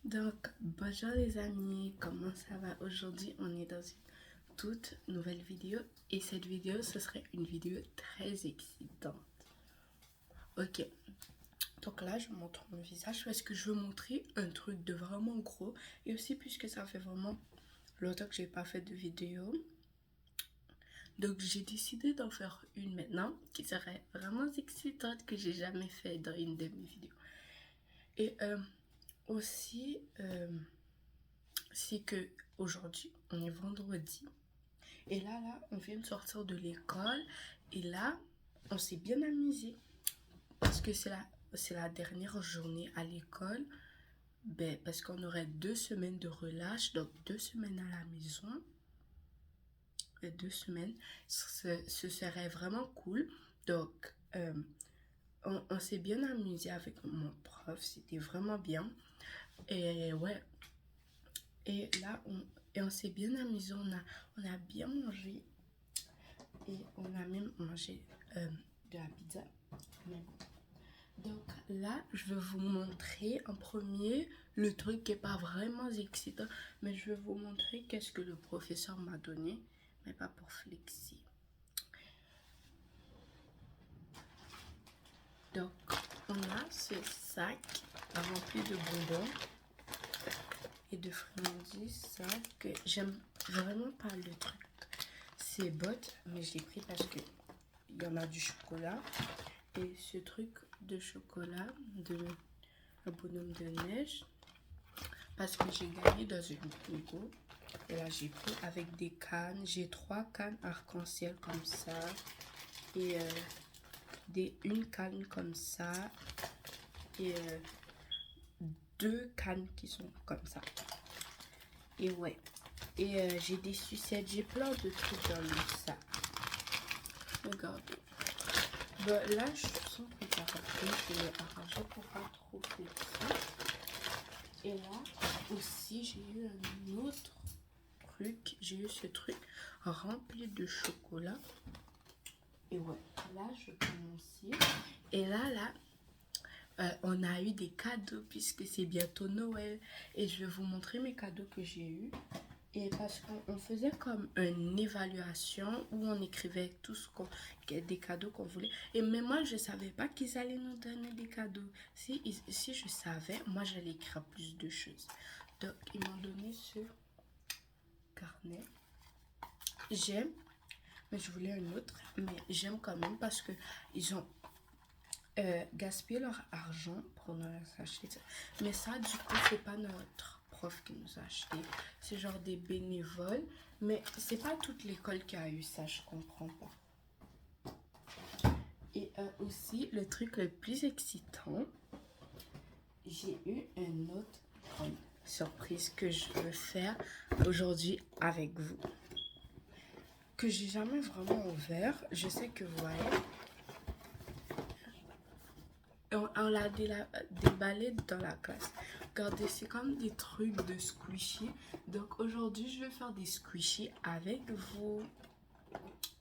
Donc, bonjour les amis, comment ça va? Aujourd'hui, on est dans une toute nouvelle vidéo et cette vidéo, ce serait une vidéo très excitante. Ok, donc là, je montre mon visage parce que je veux montrer un truc de vraiment gros et aussi puisque ça fait vraiment longtemps que j'ai pas fait de vidéo. Donc, j'ai décidé d'en faire une maintenant qui serait vraiment excitante que j'ai jamais fait dans une de mes vidéos. Et aussi, c'est que aujourd'hui, on est vendredi. Et là, on vient de sortir de l'école. Et là, on s'est bien amusé. Parce que c'est la dernière journée à l'école. Ben, parce qu'on aurait 2 semaines de relâche. Donc, 2 semaines à la maison. 2 semaines. Ce serait vraiment cool. Donc, on s'est bien amusé avec mon prof. C'était vraiment bien. Et ouais. Et là, on s'est bien amusé. On a bien mangé. Et on a même mangé de la pizza. Donc là, je vais vous montrer en premier le truc qui n'est pas vraiment excitant. Mais je vais vous montrer qu'est-ce que le professeur m'a donné. Mais pas pour flexer. Donc, on a ce sac rempli de bonbons et de friandises. Ça, que j'aime vraiment pas le truc. C'est bottes, mais je l'ai pris parce que il y en a du chocolat. Et ce truc de chocolat, de un bonhomme de neige, parce que j'ai gagné dans une bingo. Et là, j'ai pris avec des cannes. J'ai 3 cannes arc-en-ciel comme ça. Et une canne comme ça. Et 2 cannes qui sont comme ça. Et ouais. Et j'ai des sucettes. J'ai plein de trucs dans le sac. Regardez. Bon, là, je sens que ça va bien. Je l'ai arrangé pour pas trop flexer. Et là aussi, j'ai eu un autre truc. J'ai eu ce truc rempli de chocolat. Et ouais, là, je commence. Et là, on a eu des cadeaux puisque c'est bientôt Noël. Et je vais vous montrer mes cadeaux que j'ai eus. Et parce qu'on faisait comme une évaluation où on écrivait des cadeaux qu'on voulait. Et mais moi, je ne savais pas qu'ils allaient nous donner des cadeaux. Si je savais, moi, j'allais écrire plus de choses. Donc, ils m'ont donné ce carnet. J'aime, mais je voulais un autre. Mais j'aime quand même parce qu'ils ont gaspillé leur argent pour nous acheter ça. Mais ça, du coup, c'est pas notre prof qui nous a acheté. C'est genre des bénévoles. Mais c'est pas toute l'école qui a eu ça, je comprends pas. Et aussi, le truc le plus excitant, j'ai eu une autre surprise que je veux faire aujourd'hui avec vous. Que j'ai jamais vraiment ouvert. Je sais que vous voyez. On l'a déballé dans la classe. Regardez, c'est comme des trucs de squishy. Donc aujourd'hui, je vais faire des squishy avec vous.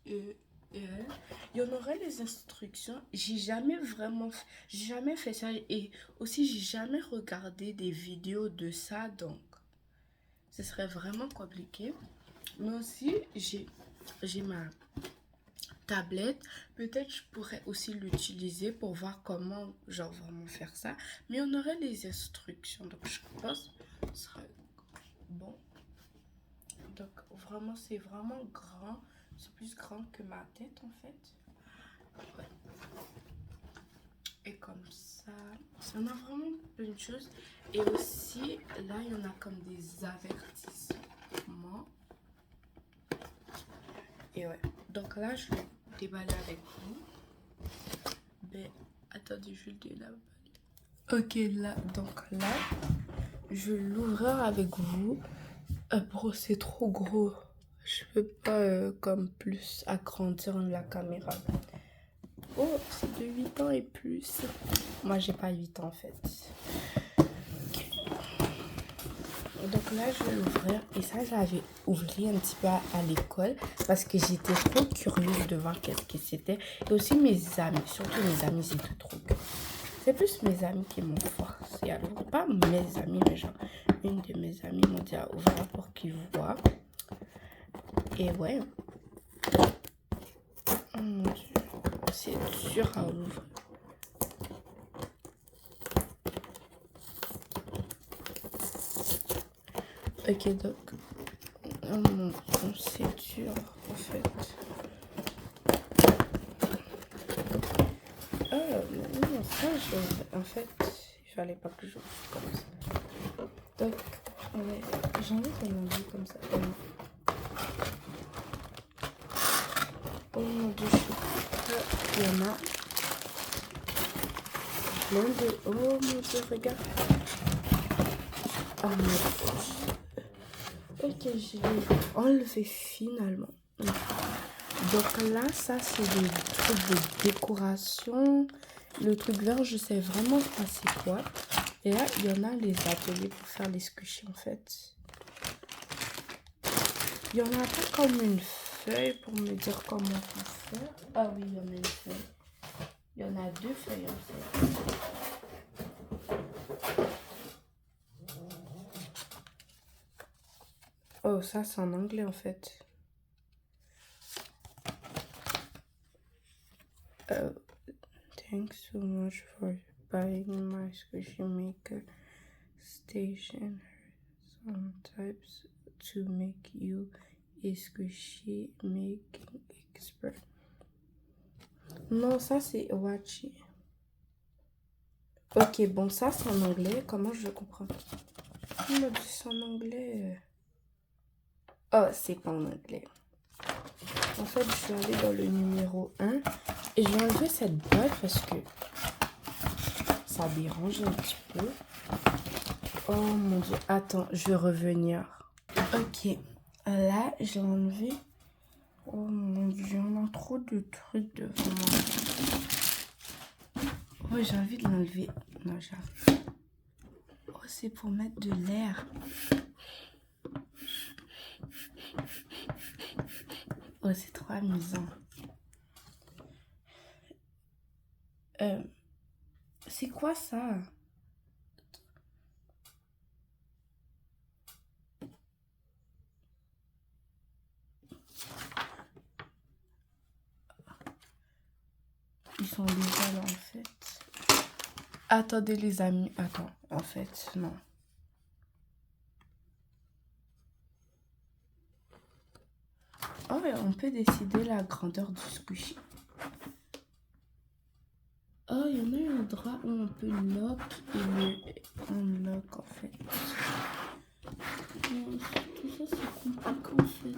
Il y en aurait les instructions. J'ai jamais fait ça. Et aussi, j'ai jamais regardé des vidéos de ça. Donc, ce serait vraiment compliqué. Mais aussi, j'ai ma tablette. Peut-être je pourrais aussi l'utiliser pour voir comment genre vraiment faire ça, mais on aurait les instructions, donc je pense que ce serait bon. Donc vraiment, c'est vraiment grand, c'est plus grand que ma tête en fait. Ouais. Et comme ça on a vraiment plein de choses. Et aussi là, il y en a comme des avertissements. Et ouais, donc là, je vais déballer avec vous. Ben, attendez, je vais le déballer. Ok, là, donc là, je vais l'ouvrir avec vous. Bro, c'est trop gros. Je peux pas comme plus agrandir la caméra. Oh, c'est de 8 ans et plus. Moi, j'ai pas 8 ans en fait. Donc là, je vais l'ouvrir. Et ça, j'avais ouvert un petit peu à l'école parce que j'étais trop curieuse de voir qu'est-ce que c'était. Et aussi mes amis, surtout mes amis, c'était trop curieux. C'est plus mes amis qui m'ont forcé à l'ouvrir. Pas mes amis, mais genre, une de mes amies m'a dit à ouvrir pour qu'ils voient. Et ouais. Oh mon Dieu. C'est dur à ouvrir. Ok, donc. Oh mon Dieu, c'est dur en fait. Non, ça, en fait, il fallait pas que je fasse comme ça. Donc, j'ai envie de manger comme ça. Oh mon Dieu, il y en a plein de... Oh mon Dieu, regarde. Oh mon Dieu. Ok, je l'ai enlevé finalement. Donc là, ça, c'est des trucs de décoration. Le truc vert, je sais vraiment pas c'est quoi. Et là, il y en a les ateliers pour faire les squishies, en fait. Il y en a pas comme une feuille pour me dire comment faire. Ah oui, il y en a une feuille. Il y en a 2 feuilles, en fait. Oh, ça, c'est en anglais, en fait. Thanks so much for buying my squishy maker station. Some types to make you a squishy making expert. Non, ça c'est Wachi. Ok, bon, ça c'est en anglais. Comment je comprends? Il m'a dit c'est en anglais. Oh, c'est pas en anglais. En fait, je suis allée dans le numéro 1 et j'ai enlevé cette boîte parce que ça dérange un petit peu. Oh mon Dieu, attends, je vais revenir. Ok, là, j'ai enlevé. Oh mon Dieu, on a trop de trucs devant moi. Oh, j'ai envie de l'enlever. Non, j'arrive. Oh, c'est pour mettre de l'air. Oh, c'est trop amusant. C'est quoi ça? Ils sont déjà là en fait. Attendez les amis. Attends, en fait, non. Oh, et on peut décider la grandeur du squishy. Oh, il y en a un endroit où on peut lock et le unlock en fait. Tout ça c'est compliqué en fait.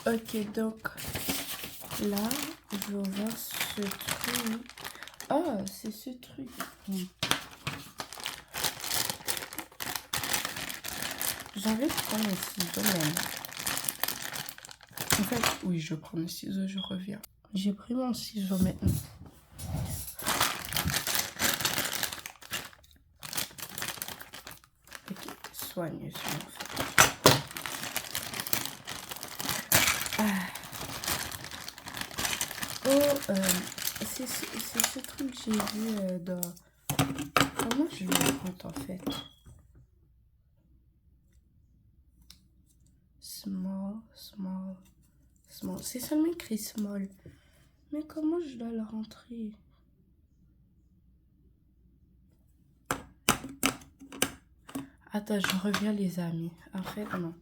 Ok, donc là, je vais voir ce truc. Oh, c'est ce truc. J'ai envie de prendre un ciseau même. En fait, oui, je prends le ciseau, je reviens. J'ai pris mon ciseau maintenant. Ok, soigneusement fait. Oh, c'est ce truc que j'ai vu dans... Comment je le raconte en fait? Small, small, small. C'est seulement écrit small. Mais comment je dois le rentrer? Attends, je reviens les amis. En fait, non.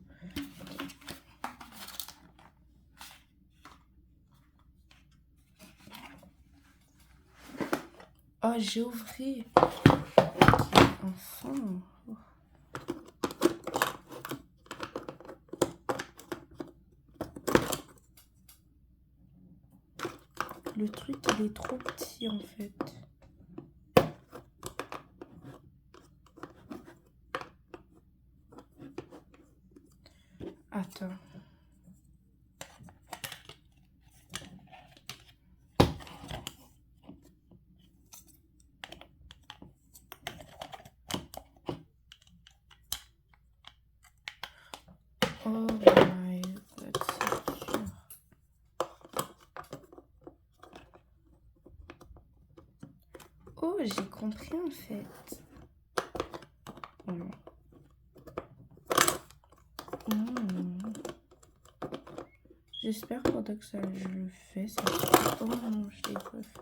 Oh, j'ai ouvert. Ok, enfin. Oh. Le truc, il est trop petit en fait. Attends. Oh my god, c'est dur. Oh, j'ai compris en fait. Mmh. J'espère pendant que ça je le fais. Ça... Oh non, je l'ai pas fait.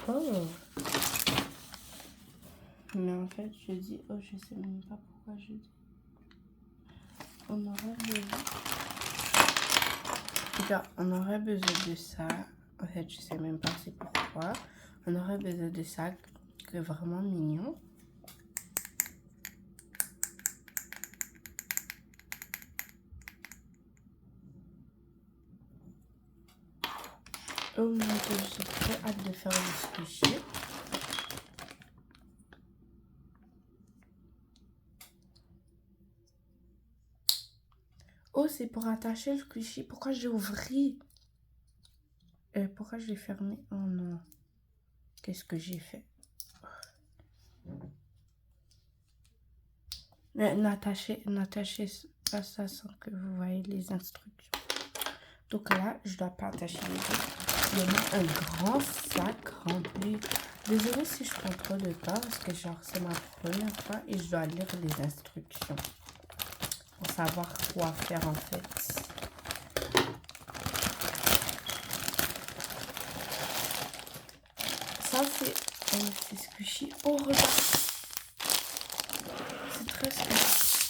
Oh. Mais en fait, je dis, oh, je sais même pas pourquoi je dis. On aurait besoin. Regarde, on aurait besoin de ça. En fait, je sais même pas c'est pourquoi. On aurait besoin de ça, que vraiment mignon. Oh mon dieu, j'ai très hâte de faire le squishy. Oh, c'est pour attacher le squishy. Pourquoi j'ai ouvert? Pourquoi j'ai fermé? Oh non. Qu'est-ce que j'ai fait? N'attachez pas ça sans que vous voyez les instructions. Donc là, je dois pas attacher les deux. Il y a un grand sac rempli. Désolée si je prends trop de temps parce que genre c'est ma première fois et je dois lire les instructions pour savoir quoi faire en fait. Ça c'est squishy. Oh regarde, c'est très squishy.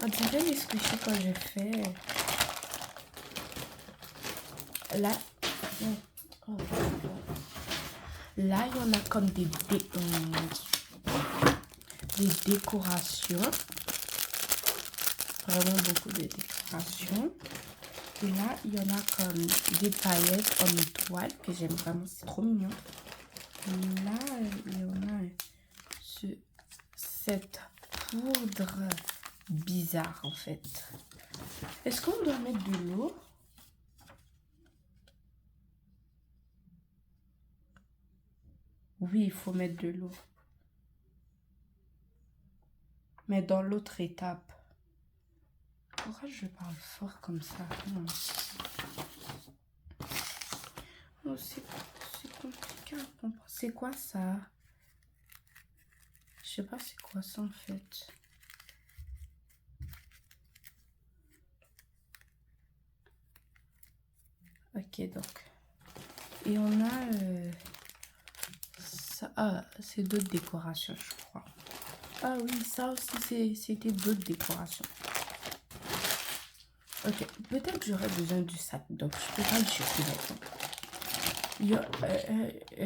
On dirait les squishy quand j'ai fait là. Oh, là, il y en a comme des décorations. Vraiment beaucoup de décorations. Et là, il y en a comme des paillettes en étoile que j'aime vraiment. C'est trop mignon. Et là, il y en a cette poudre bizarre en fait. Est-ce qu'on doit mettre de l'eau? Oui, il faut mettre de l'eau. Mais dans l'autre étape. Pourquoi je parle fort comme ça? Non. Oh, c'est compliqué à comprendre. C'est quoi ça? Je sais pas c'est quoi ça en fait. Ok, donc. Et on a ça. Ah, c'est d'autres décorations, je crois. Ah oui, ça aussi, c'était d'autres décorations. Ok, peut-être que j'aurais besoin du sac, donc je peux pas le chercher maintenant.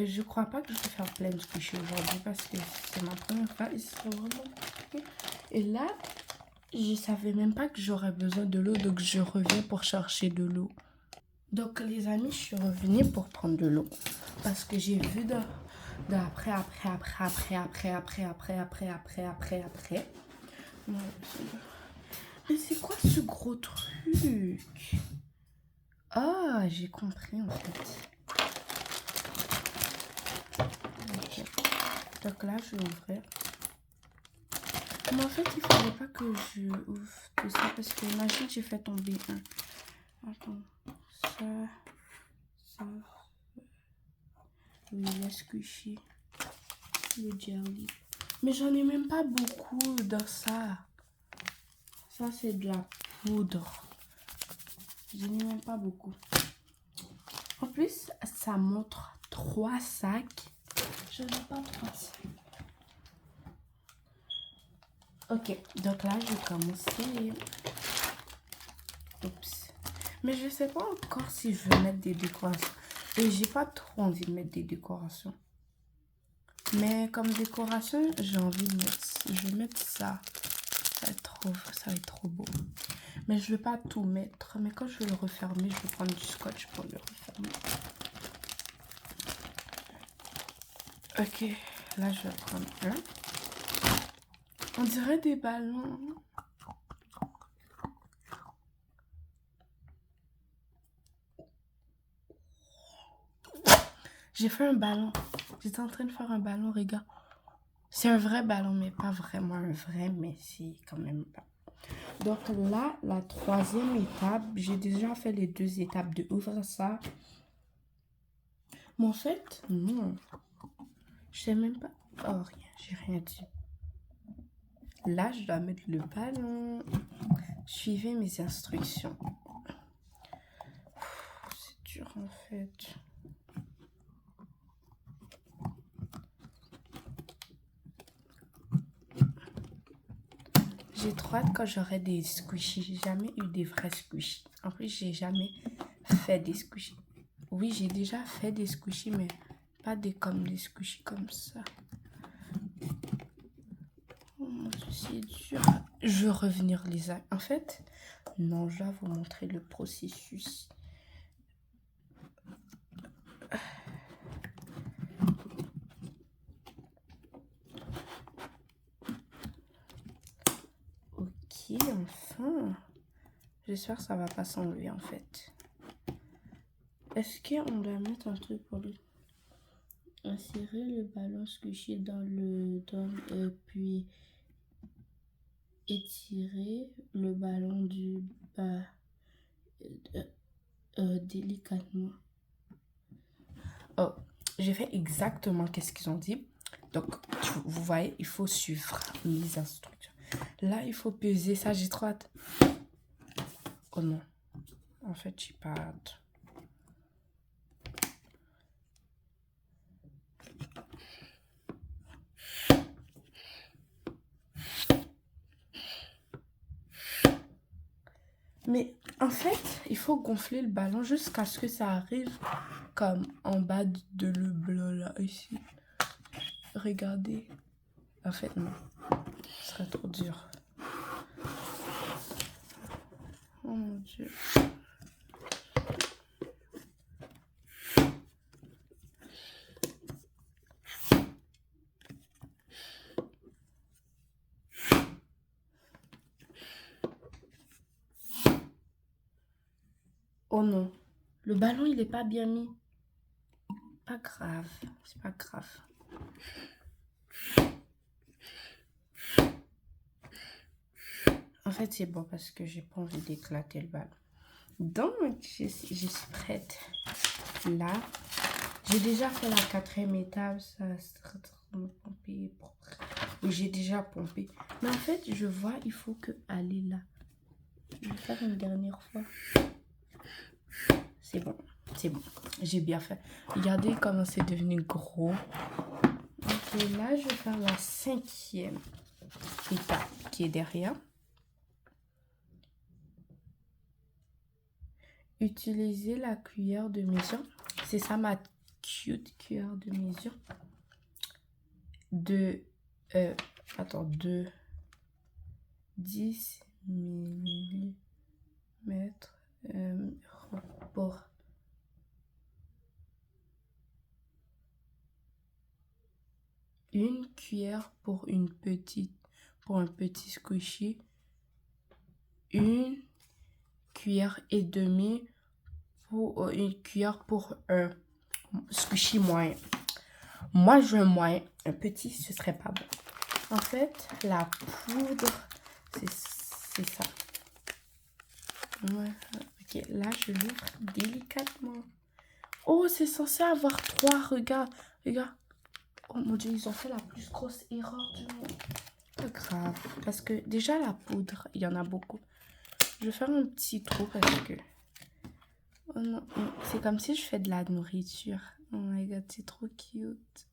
Je crois pas que je vais faire plein de squishy aujourd'hui parce que c'est ma première fois et c'est vraiment compliqué. Et là, je savais même pas que j'aurais besoin de l'eau, donc je reviens pour chercher de l'eau. Donc les amis, je suis revenue pour prendre de l'eau parce que j'ai vu après. Mais c'est quoi ce gros truc? Ah, j'ai compris en fait. Okay. Donc là, je vais ouvrir. Mais en fait, il fallait pas que je ouvre tout ça parce que imagine, j'ai fait tomber un. Attends, ça. Oui, le squishy. Le jelly. Mais j'en ai même pas beaucoup dans ça. Ça, c'est de la poudre. Je n'ai même pas beaucoup. En plus, ça montre 3 sacs. Je n'ai pas 3 sacs. Ok, donc là, je vais commencer. Mais je sais pas encore si je veux mettre des décorations. Et j'ai pas trop envie de mettre des décorations. Mais comme décoration, j'ai envie de mettre... Je vais mettre ça. Ça va être trop beau. Mais je vais pas tout mettre. Mais quand je vais le refermer, je vais prendre du scotch pour le refermer. Ok, là je vais prendre un. On dirait des ballons. J'ai fait un ballon. J'étais en train de faire un ballon, regarde. C'est un vrai ballon, mais pas vraiment un vrai, mais c'est quand même pas. Donc là, la troisième étape, j'ai déjà fait les 2 étapes de ouvrir ça. Mais en fait, non. Je sais même pas. Oh, rien, j'ai rien dit. Là, je dois mettre le ballon. Suivez mes instructions. C'est dur en fait. J'ai trop hâte quand j'aurai des squishies. J'ai jamais eu des vrais squishies. En plus, j'ai jamais fait des squishies. Oui, j'ai déjà fait des squishies, mais pas des squishies comme ça. Oh mon Dieu, c'est dur. Je veux revenir les a. En fait, non, je vais vous montrer le processus. Ok, enfin. J'espère que ça va pas s'enlever en fait. Est-ce qu'on doit mettre un truc pour lui? Insérer le ballon squishy dans le dôme, puis étirer le ballon du bas délicatement. Oh, j'ai fait exactement qu'est-ce qu'ils ont dit. Donc, vous voyez, il faut suivre les instructions. Là, il faut peser ça. J'ai trop hâte. Oh non. En fait, j'ai pas hâte. Mais en fait, il faut gonfler le ballon jusqu'à ce que ça arrive comme en bas de le blanc là, ici. Regardez. En fait, non. Ce serait trop dur. Oh mon Dieu. Oh non. Le ballon, il est pas bien mis. Pas grave. C'est pas grave. En fait, c'est bon parce que j'ai pas envie d'éclater le ballon. Donc, je suis prête. Là, j'ai déjà fait la 4e étape. Ça sera pompé. Oui, j'ai déjà pompé. Mais en fait, je vois, il faut que aller là. Je vais faire une dernière fois. C'est bon. C'est bon. J'ai bien fait. Regardez comment c'est devenu gros. Ok, là, je vais faire la 5e étape qui est derrière. Utiliser la cuillère de mesure. C'est ça ma cute cuillère de mesure. De 10 mm pour une cuillère pour un petit squishy, une cuillère et demie pour une cuillère pour un squishy moyen. Moi, je veux un moyen. Un petit, ce serait pas bon. En fait, la poudre, c'est ça. Ouais. Ok, là, je l'ouvre délicatement. Oh, c'est censé avoir 3. Regarde, regarde. Oh mon Dieu, ils ont fait la plus grosse erreur du monde. Pas grave. Parce que déjà, la poudre, il y en a beaucoup. Je vais faire un petit trou parce que... Oh non, non. C'est comme si je fais de la nourriture. Oh my god, c'est trop cute.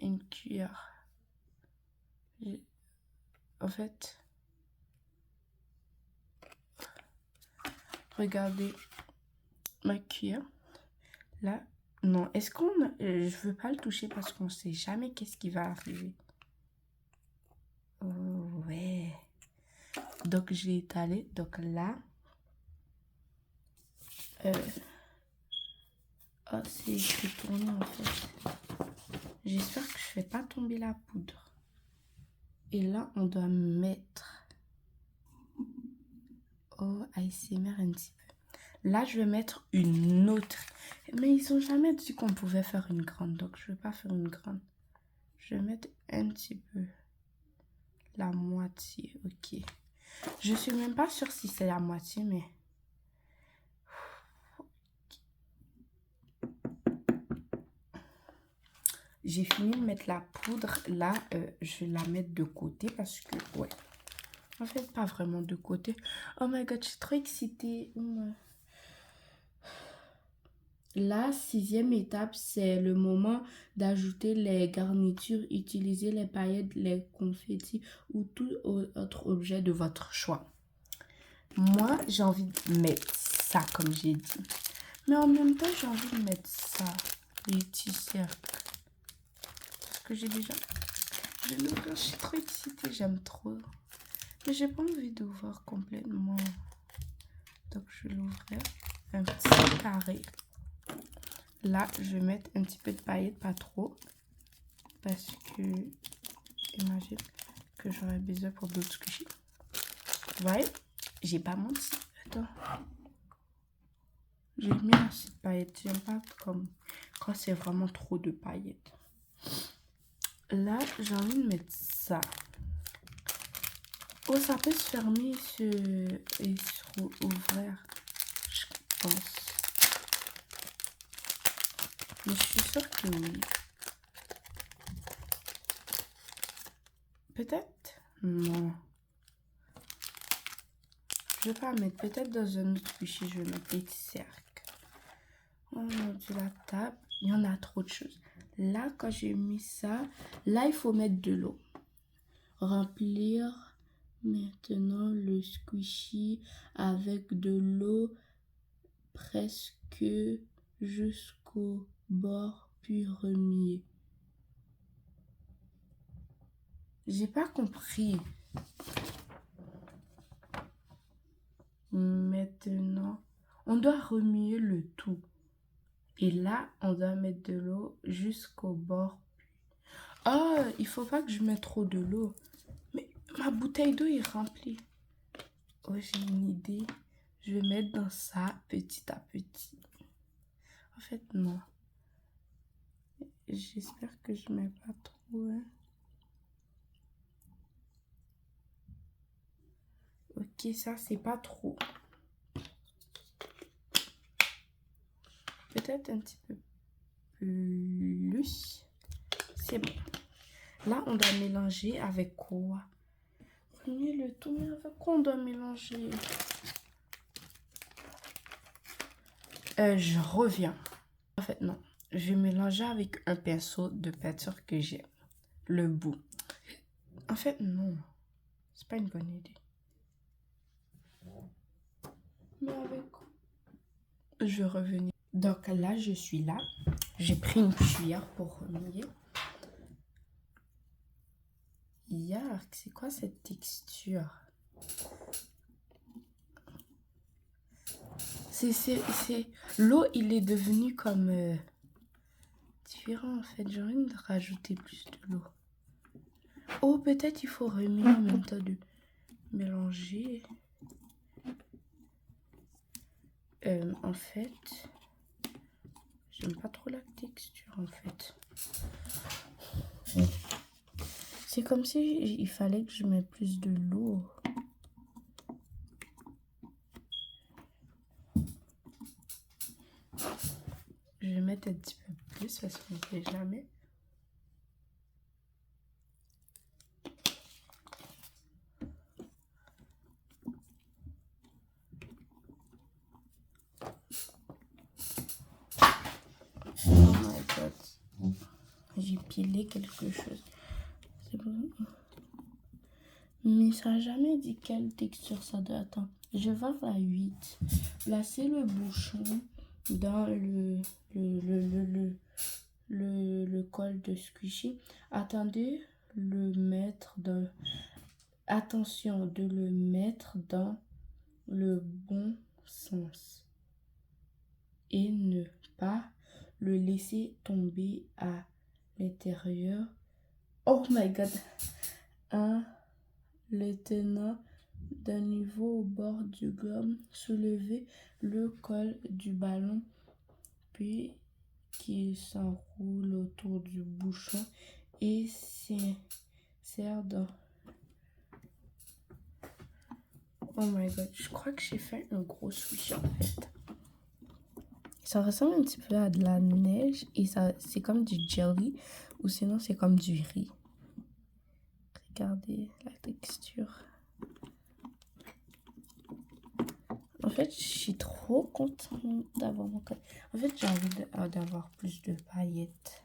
Une cuillère. En fait... regardez ma cuillère. Là, non. Est-ce qu'on... je veux pas le toucher parce qu'on sait jamais qu'est-ce qui va arriver. Oh, ouais. Donc, je l'ai étalé. Donc là... oh, c'est écrit tourner en fait. J'espère que je fais pas tomber la poudre. Et là, on doit mettre... oh, ASMR un petit peu. Là, je vais mettre une autre. Mais ils ont jamais dit qu'on pouvait faire une grande. Donc, je vais pas faire une grande. Je vais mettre un petit peu. La moitié, ok. Je suis même pas sûre si c'est la moitié, mais... j'ai fini de mettre la poudre. Là, je vais la mettre de côté parce que, ouais. En fait, pas vraiment de côté. Oh my god, je suis trop excitée. La 6e étape, c'est le moment d'ajouter les garnitures. Utiliser les paillettes, les confettis ou tout autre objet de votre choix. Moi, j'ai envie de mettre ça, comme j'ai dit. Mais en même temps, j'ai envie de mettre ça. Les petits cercles. Parce que j'ai déjà... je vais l'ouvrir, je suis trop excitée, j'aime trop. Mais j'ai pas envie d'ouvrir complètement. Donc, je vais l'ouvrir. Un petit carré. Là, je vais mettre un petit peu de paillettes, pas trop. Parce que, imagine que j'aurais besoin pour d'autres squishies. Ouais, j'ai pas menti. Attends. J'ai mis assez de paillettes. J'aime pas comme quand c'est vraiment trop de paillettes. Là, j'ai envie de mettre ça. Oh, ça peut se fermer et se ouvrir, je pense. Mais je suis sûre que oui. Peut-être? Non. Je vais pas mettre. Peut-être dans un autre fichier, je vais mettre des cercles. Oh mon dieu, la table. Il y en a trop de choses. Là, quand j'ai mis ça, là, il faut mettre de l'eau. Remplir maintenant le squishy avec de l'eau presque jusqu'au bord, puis remuer. J'ai pas compris. Maintenant, on doit remuer le tout. Et là, on doit mettre de l'eau jusqu'au bord. Oh, il faut pas que je mette trop de l'eau. Mais ma bouteille d'eau est remplie. Oh, j'ai une idée. Je vais mettre dans ça petit à petit. En fait, non. J'espère que je mets pas trop. Hein. Ok, ça, c'est pas trop. Peut-être un petit peu plus. C'est bon. Là, on doit mélanger avec quoi? Prenez le tout, mais avec quoi on doit mélanger? Je reviens. En fait, non. Je vais mélanger avec un pinceau de peinture que j'ai. Le bout. En fait, non. C'est pas une bonne idée. Mais avec quoi? Je vais revenir. Donc là, je suis là. J'ai pris une cuillère pour remuer. Yark, c'est quoi cette texture? C'est... L'eau, il est devenu comme... différent en fait. J'ai envie de rajouter plus de l'eau. Oh, peut-être il faut remuer en même temps de mélanger. En fait... j'aime pas trop la texture en fait. C'est comme si il fallait que je mette plus de l'eau. Je vais mettre un petit peu plus parce qu'on ne sait jamais. Oh my god. J'ai pilé quelque chose. C'est bon. Mais ça n'a jamais dit quelle texture ça doit attendre. Je vais voir la 8. Placez le bouchon dans le col de squishy. Attendez le mettre dans... Attention de le mettre dans le bon sens. Et ne pas le laisser tomber à l'intérieur. Oh my god! Le tenant d'un niveau au bord du globe, soulevez le col du ballon, puis qui s'enroule autour du bouchon et s'insère dans... Oh my god, je crois que j'ai fait un gros sushi en fait. Ça ressemble un petit peu à de la neige et ça c'est comme du jelly ou sinon c'est comme du riz. Regardez la texture. En fait, je suis trop contente d'avoir mon code. En fait, j'ai envie d'avoir plus de paillettes.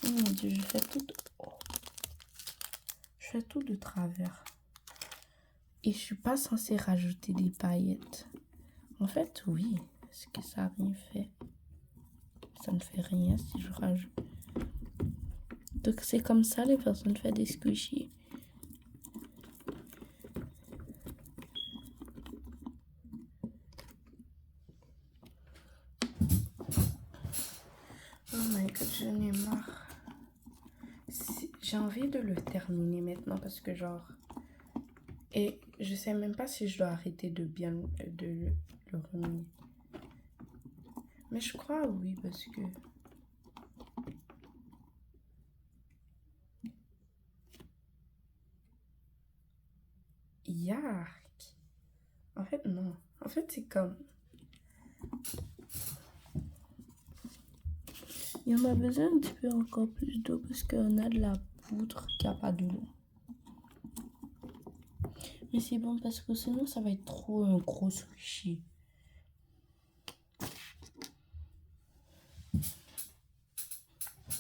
Oh mon dieu, je fais tout. Oh. Je fais tout de travers. Et je suis pas censée rajouter des paillettes. En fait, oui. Est-ce que ça n'a rien fait? Ça ne fait rien si je rajoute. Donc, c'est comme ça les personnes font des squishies. Oh my god, j'en ai marre. J'ai envie de le terminer maintenant parce que genre... Et je sais même pas si je dois arrêter de bien le remuer. Mais je crois oui parce que... Yark! En fait, non. En fait, c'est comme... Il y en a besoin un petit peu encore plus d'eau parce qu'on a de la poudre qui n'a pas de l'eau. Mais c'est bon parce que sinon ça va être trop un gros sushi.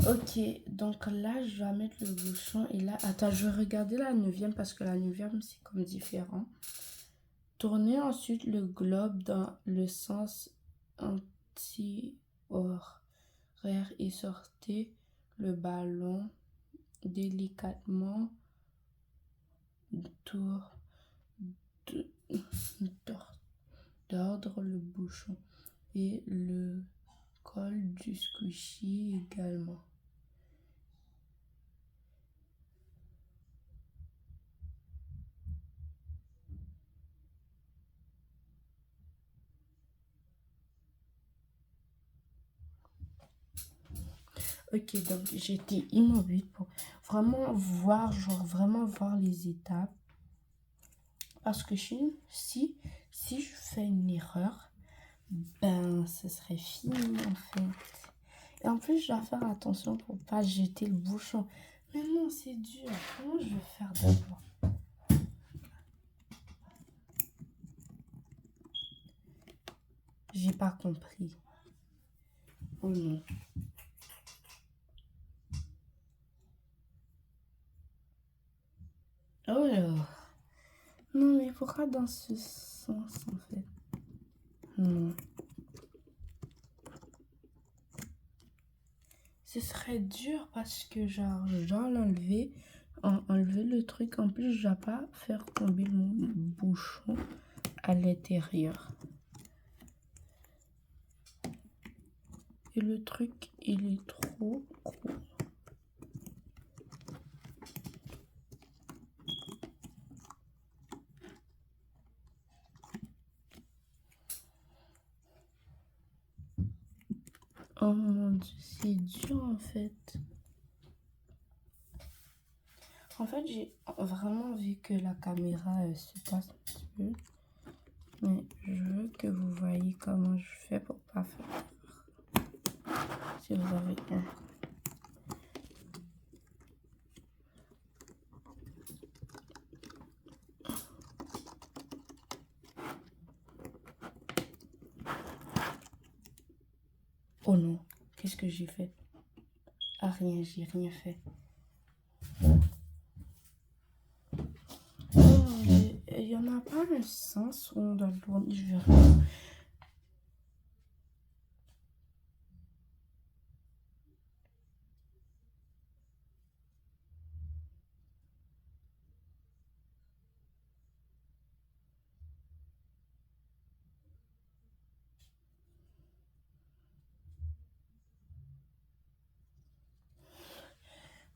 Ok, donc là je vais mettre le bouchon et là... Attends, je vais regarder la 9e parce que la 9e c'est comme différent. Tournez ensuite le globe dans le sens anti-horaire et sortez le ballon délicatement d'ordre le bouchon et le col du squishy également. Ok, donc j'étais immobile pour vraiment voir, les étapes. Parce que si je fais une erreur, ben ce serait fini en fait. Et en plus, je dois faire attention pour pas jeter le bouchon. Mais non, c'est dur. Comment je vais faire d'abord? J'ai pas compris. Oh non. Oh là. Non, mais pourquoi dans ce sens en fait? Non. Ce serait dur parce que genre, je dois l'enlever. Enlever le truc. En plus, je dois pas faire tomber mon bouchon à l'intérieur. Et le truc, il est trop gros. Oh mon dieu, c'est dur en fait. En fait, j'ai vraiment vu que la caméra se passe un petit peu. Mais je veux que vous voyez comment je fais pour pas faire. Si vous avez un. Oh non, qu'est-ce que j'ai fait? Ah rien, j'ai rien fait. il n'y en a pas un sens où on doit le tourner. Je verrai.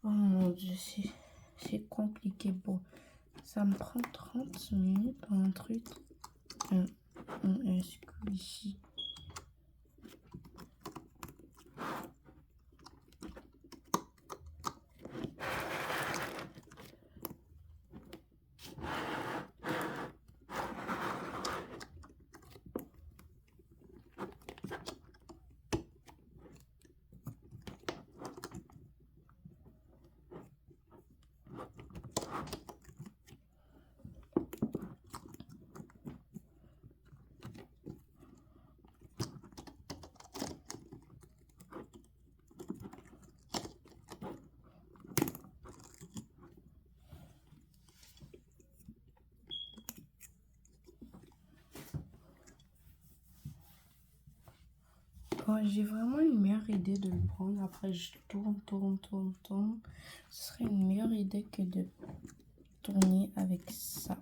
Oh mon Dieu, c'est compliqué. Bon, ça me prend 30 minutes pour un truc. Un squishy. Oh, j'ai vraiment une meilleure idée de le prendre. Après, je tourne. Ce serait une meilleure idée que de tourner avec ça.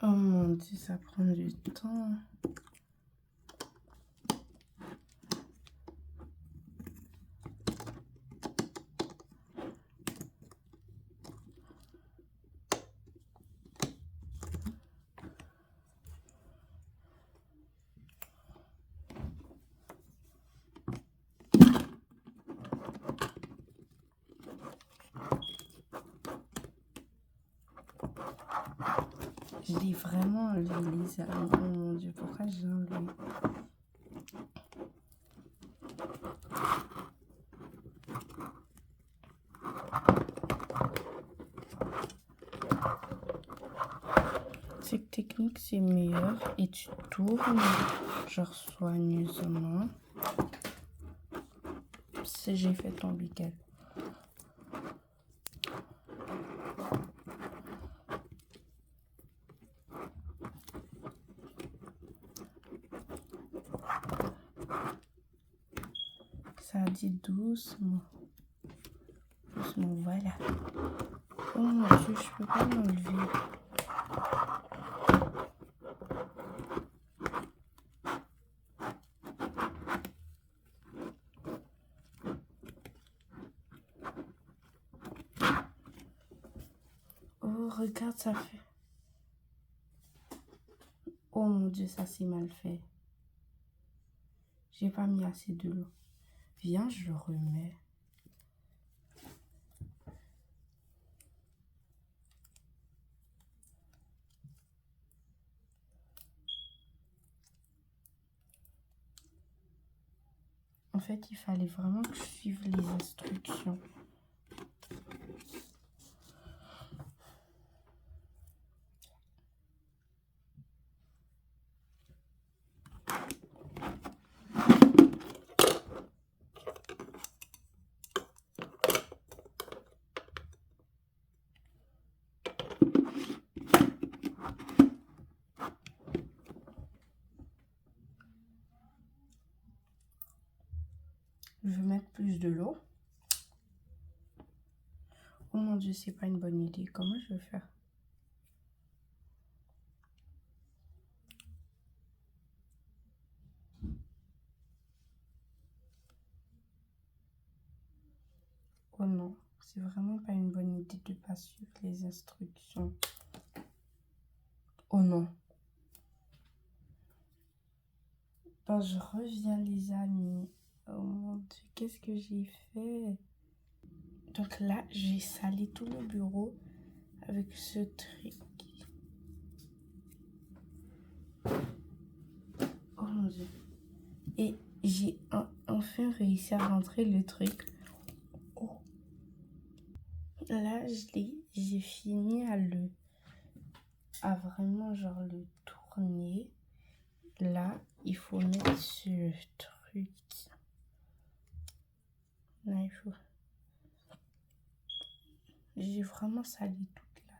Oh mon Dieu, ça prend du temps. Je l'ai vraiment enlevé, Lisa. Oh mon Dieu, pourquoi j'ai enlevé? Cette technique, c'est meilleur. Et tu tournes, genre soigneusement. Si j'ai fait tomber quelques. Ça dit doucement. Doucement, voilà. Oh mon Dieu, je peux pas m'enlever. Oh, regarde, ça fait. Oh mon Dieu, ça c'est mal fait. J'ai pas mis assez de l'eau. Viens, je le remets. En fait, il fallait vraiment que je suive les instructions. Je vais mettre plus de l'eau. Oh mon Dieu, c'est pas une bonne idée. Comment je vais faire? Oh non, c'est vraiment pas une bonne idée de pas suivre les instructions. Oh non. Enfin, je reviens les amis. Oh mon Dieu, qu'est-ce que j'ai fait? Donc là, j'ai salé tout le bureau avec ce truc. Oh mon Dieu. Et j'ai enfin réussi à rentrer le truc. Oh. Là, j'ai fini à vraiment genre le tourner. Là, il faut mettre ce truc. Là, il faut... J'ai vraiment salé tout là.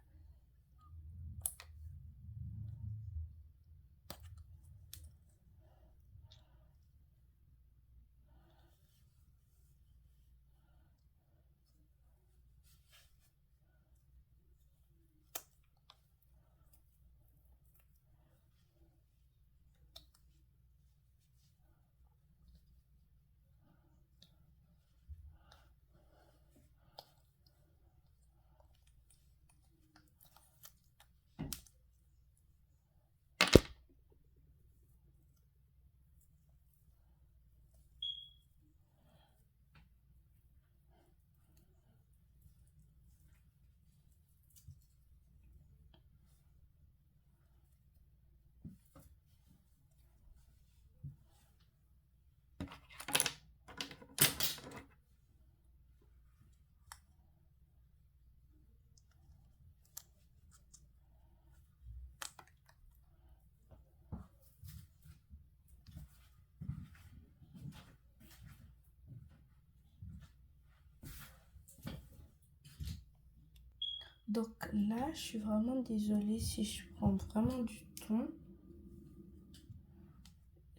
Donc là, je suis vraiment désolée si je prends vraiment du temps.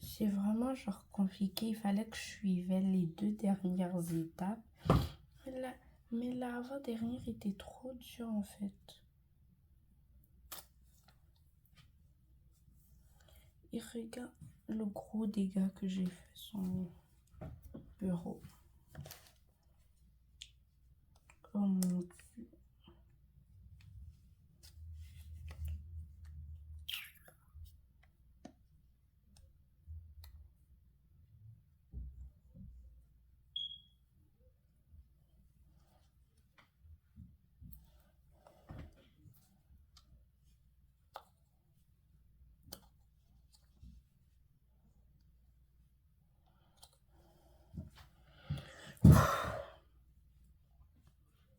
C'est vraiment genre compliqué. Il fallait que je suivais les 2 dernières étapes. Mais la avant-dernière était trop dure en fait. Et regarde le gros dégât que j'ai fait sur mon bureau. Oh mon Dieu.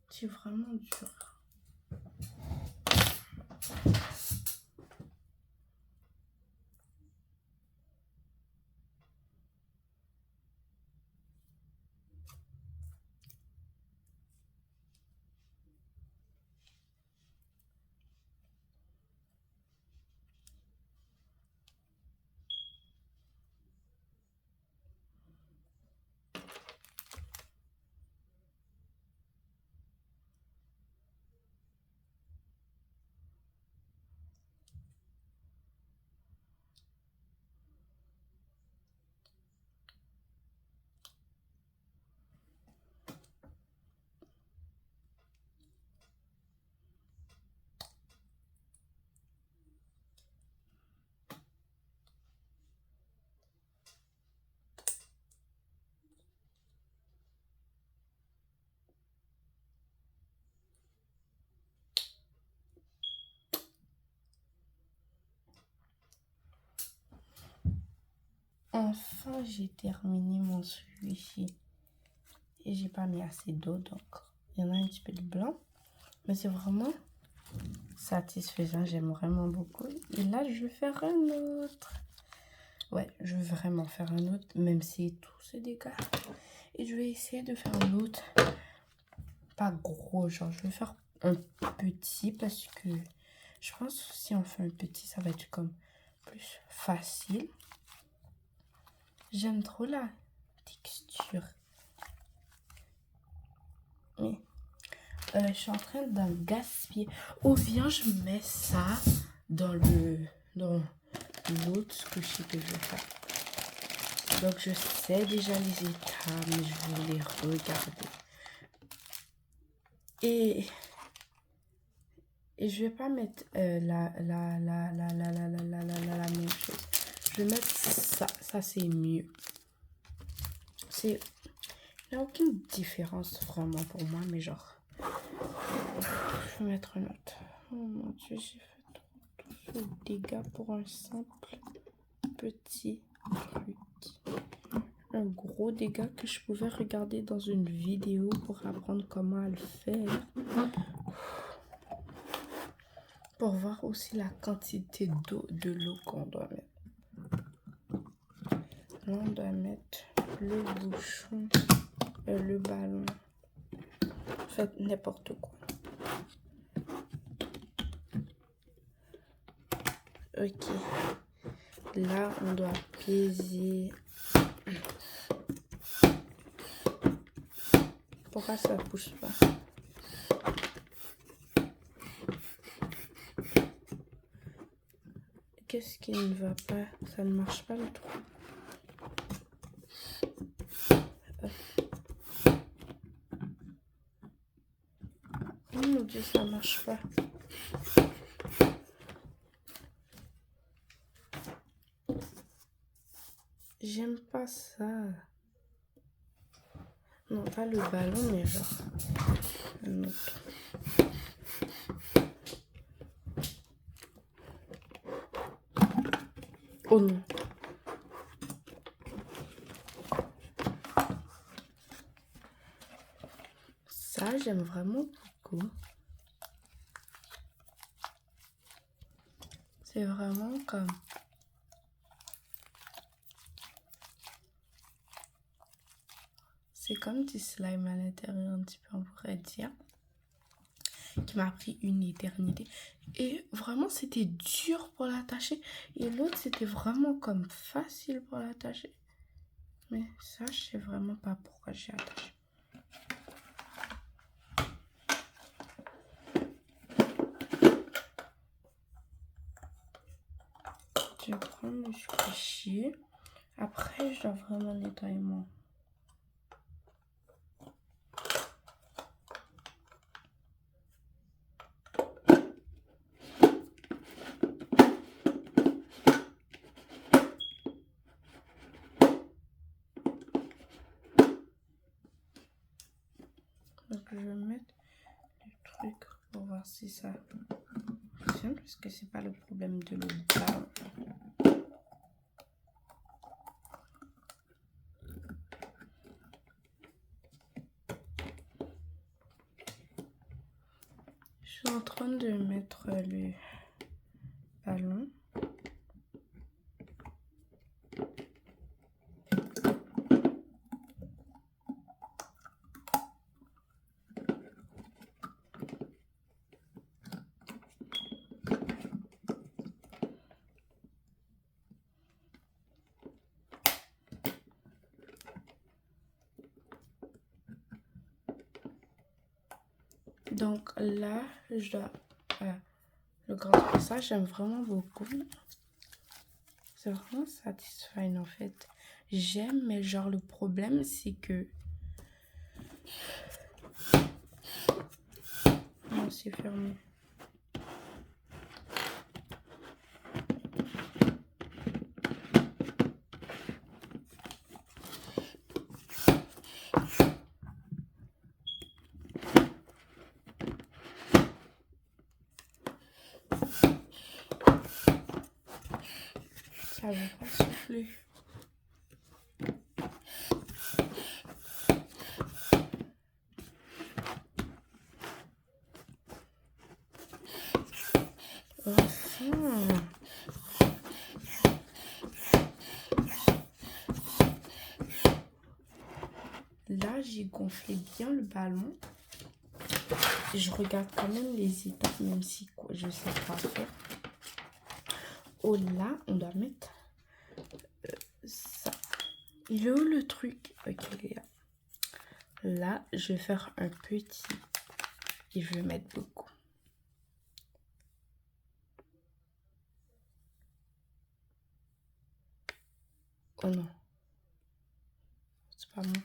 C'est vraiment dur. Enfin, j'ai terminé mon sushi. Et j'ai pas mis assez d'eau, donc il y en a un petit peu de blanc. Mais c'est vraiment satisfaisant, j'aime vraiment beaucoup. Et là, je vais faire un autre. Ouais, je vais vraiment faire un autre, même si tout se dégage. Et je vais essayer de faire un autre. Pas gros, genre je vais faire un petit parce que je pense que si on fait un petit, ça va être comme plus facile. J'aime trop la texture. Mais je suis en train d'en gaspiller. Oh, viens, je mets ça dans l'autre coucher que je vais faire. Donc, je sais déjà les étapes, mais je vais les regarder. Et je vais pas mettre la même chose. Je vais mettre ça. Ça, c'est mieux. Il n'y a aucune différence vraiment pour moi, mais genre... Je vais mettre un autre. Oh mon Dieu, j'ai fait trop de dégâts pour un simple petit truc. Un gros dégât que je pouvais regarder dans une vidéo pour apprendre comment à le faire. Pour voir aussi la quantité de l'eau qu'on doit mettre. Là, on doit mettre le bouchon, le ballon. Faites n'importe quoi. Ok. Là, on doit peser. Pourquoi ça ne pousse pas? Qu'est-ce qui ne va pas? Ça ne marche pas le trou. Oh mon Dieu, ça ne marche pas. J'aime pas ça. Non, pas le ballon, mais genre un autre. Oh non. Ça, j'aime vraiment beaucoup. C'est vraiment comme... C'est comme du slime à l'intérieur, un petit peu, on pourrait dire. Qui m'a pris une éternité. Et vraiment, c'était dur pour l'attacher. Et l'autre, c'était vraiment comme facile pour l'attacher. Mais ça, je sais vraiment pas pourquoi j'ai attaché. Je vais prendre le squishy. Après, je dois vraiment nettoyer moi. Donc, je vais mettre le truc pour voir si ça fonctionne. Parce que c'est pas le problème de l'eau. Je suis en train de mettre le ballon. Donc là, je dois... le grand passage, j'aime vraiment beaucoup. C'est vraiment satisfaisant en fait. J'aime, mais genre le problème, c'est que... Non, c'est fermé. Ça veut pas souffler. Enfin. Là, j'ai gonflé bien le ballon. Je regarde quand même les étapes, même si je sais pas faire. Oh là, on doit mettre ça. Il est où le truc? Ok, les gars. Là, je vais faire un petit et je vais mettre beaucoup. Oh non. C'est pas bon.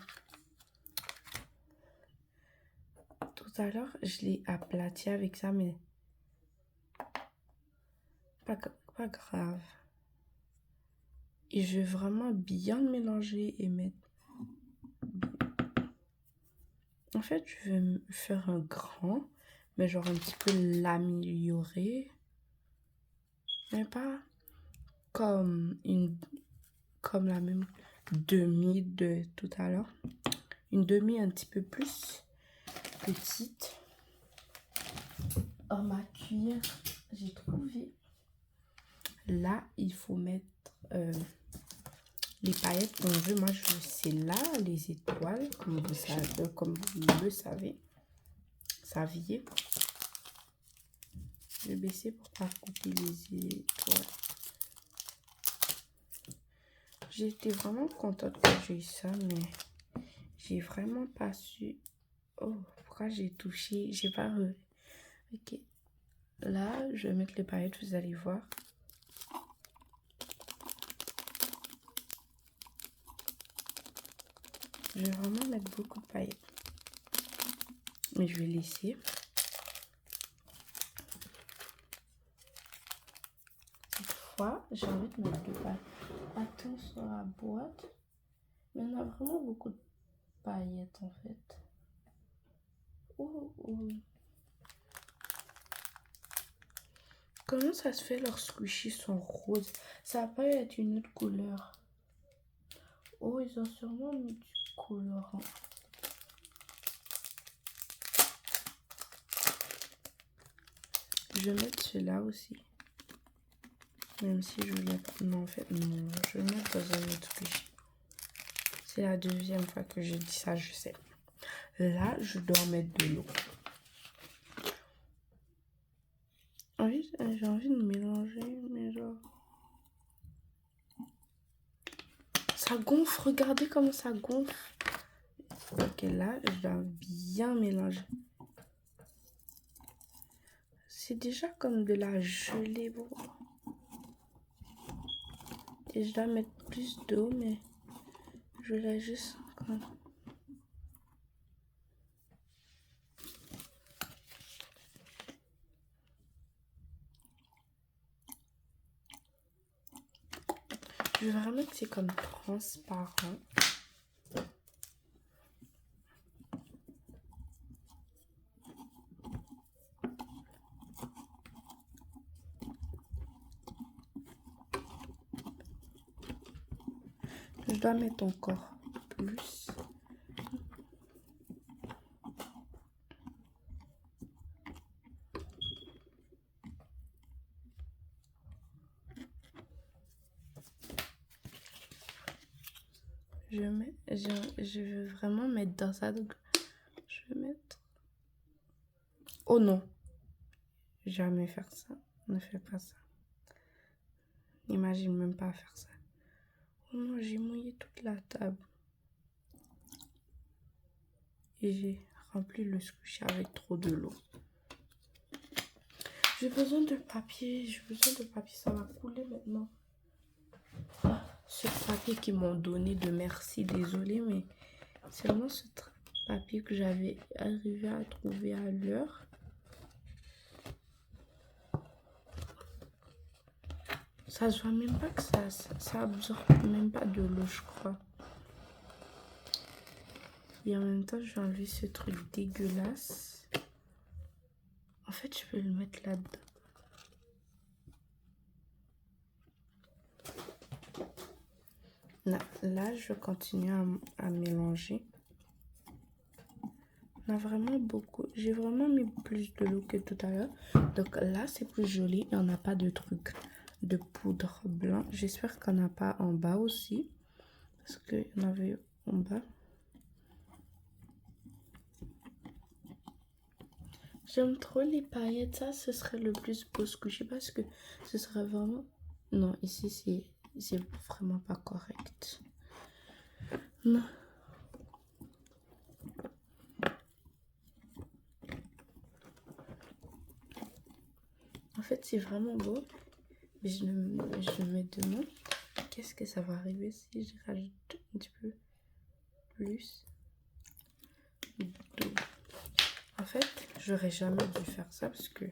Tout à l'heure, je l'ai aplati avec ça, mais pas grave. Et je vais vraiment bien le mélanger et mettre... En fait, je vais faire un grand, mais genre un petit peu l'améliorer. Mais pas comme comme la même demi de tout à l'heure. Une demi un petit peu plus petite. Oh, ma cuillère, j'ai trouvé. Là, il faut mettre les paillettes qu'on veut. Moi, c'est là, les étoiles, comme vous le savez. Saviez. Je vais baisser pour pas couper les étoiles. J'étais vraiment contente que j'ai eu ça, mais j'ai vraiment pas su. Oh, pourquoi j'ai touché? J'ai pas. Ok. Là, je vais mettre les paillettes, vous allez voir. Je vais vraiment mettre beaucoup de paillettes. Mais je vais laisser. Cette fois, j'ai envie de mettre deux paillettes. Attends sur la boîte. Mais on a vraiment beaucoup de paillettes en fait. Oh, oh. Comment ça se fait leurs squishies sont roses? Ça va pas être une autre couleur. Oh, ils ont sûrement mis du colorant. Je vais mettre celui-là aussi. Même si je voulais pas. Non, en fait, non. Je vais mettre dans un autre squishy. C'est la deuxième fois que je dis ça, je sais. Là, je dois mettre de l'eau. J'ai envie de mélanger, mais genre... Ça gonfle, regardez comment ça gonfle. Ok, là, je dois bien mélanger. C'est déjà comme de la gelée, bon. Et je dois mettre plus d'eau, mais je l'ai juste encore. Je vais vraiment que c'est comme transparent. Je dois mettre encore plus. Je veux vraiment mettre dans ça, donc je vais mettre... Oh non, jamais faire ça, ne fais pas ça. N'imagine même pas faire ça. Oh non, j'ai mouillé toute la table. Et j'ai rempli le squishy avec trop de l'eau. J'ai besoin de papier, ça va couler maintenant. Ce papier qu'ils m'ont donné de merci, désolé, mais c'est vraiment ce papier que j'avais arrivé à trouver à l'heure. Ça se voit même pas que ça absorbe même pas de l'eau, je crois. Et en même temps, je vais enlever ce truc dégueulasse. En fait, je peux le mettre là-dedans. Là, je continue à mélanger. On a vraiment beaucoup. J'ai vraiment mis plus de l'eau que tout à l'heure. Donc là, c'est plus joli. Et on n'a pas de truc de poudre blanc. J'espère qu'on n'a pas en bas aussi. Parce qu'il y en avait en bas. J'aime trop les paillettes. Ça, ce serait le plus beau squishy parce que ce serait vraiment... Non, ici, c'est vraiment pas correct. Non. En fait, c'est vraiment beau. Mais je me demande qu'est-ce que ça va arriver si je rajoute un petit peu plus d'eau. En fait, j'aurais jamais dû faire ça parce que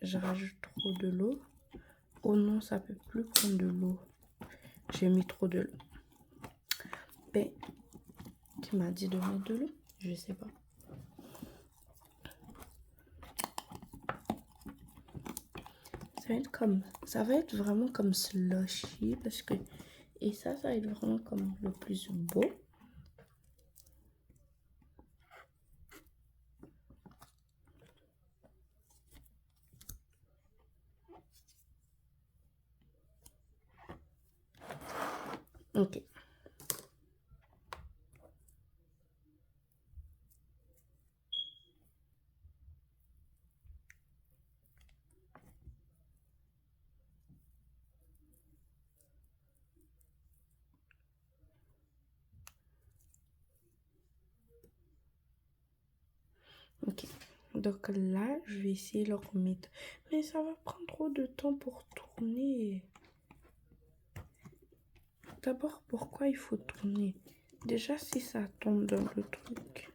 je rajoute trop de l'eau. Oh non, ça peut plus prendre de l'eau. J'ai mis trop de l'eau. Ben, tu m'as dit de mettre de l'eau? Je sais pas. Ça va être vraiment comme slushy parce que... Et ça va être vraiment comme le plus beau. Ok. Ok. Donc là, je vais essayer de le remettre. Mais ça va prendre trop de temps pour tourner. D'abord, pourquoi il faut tourner? Déjà, si ça tombe dans le truc.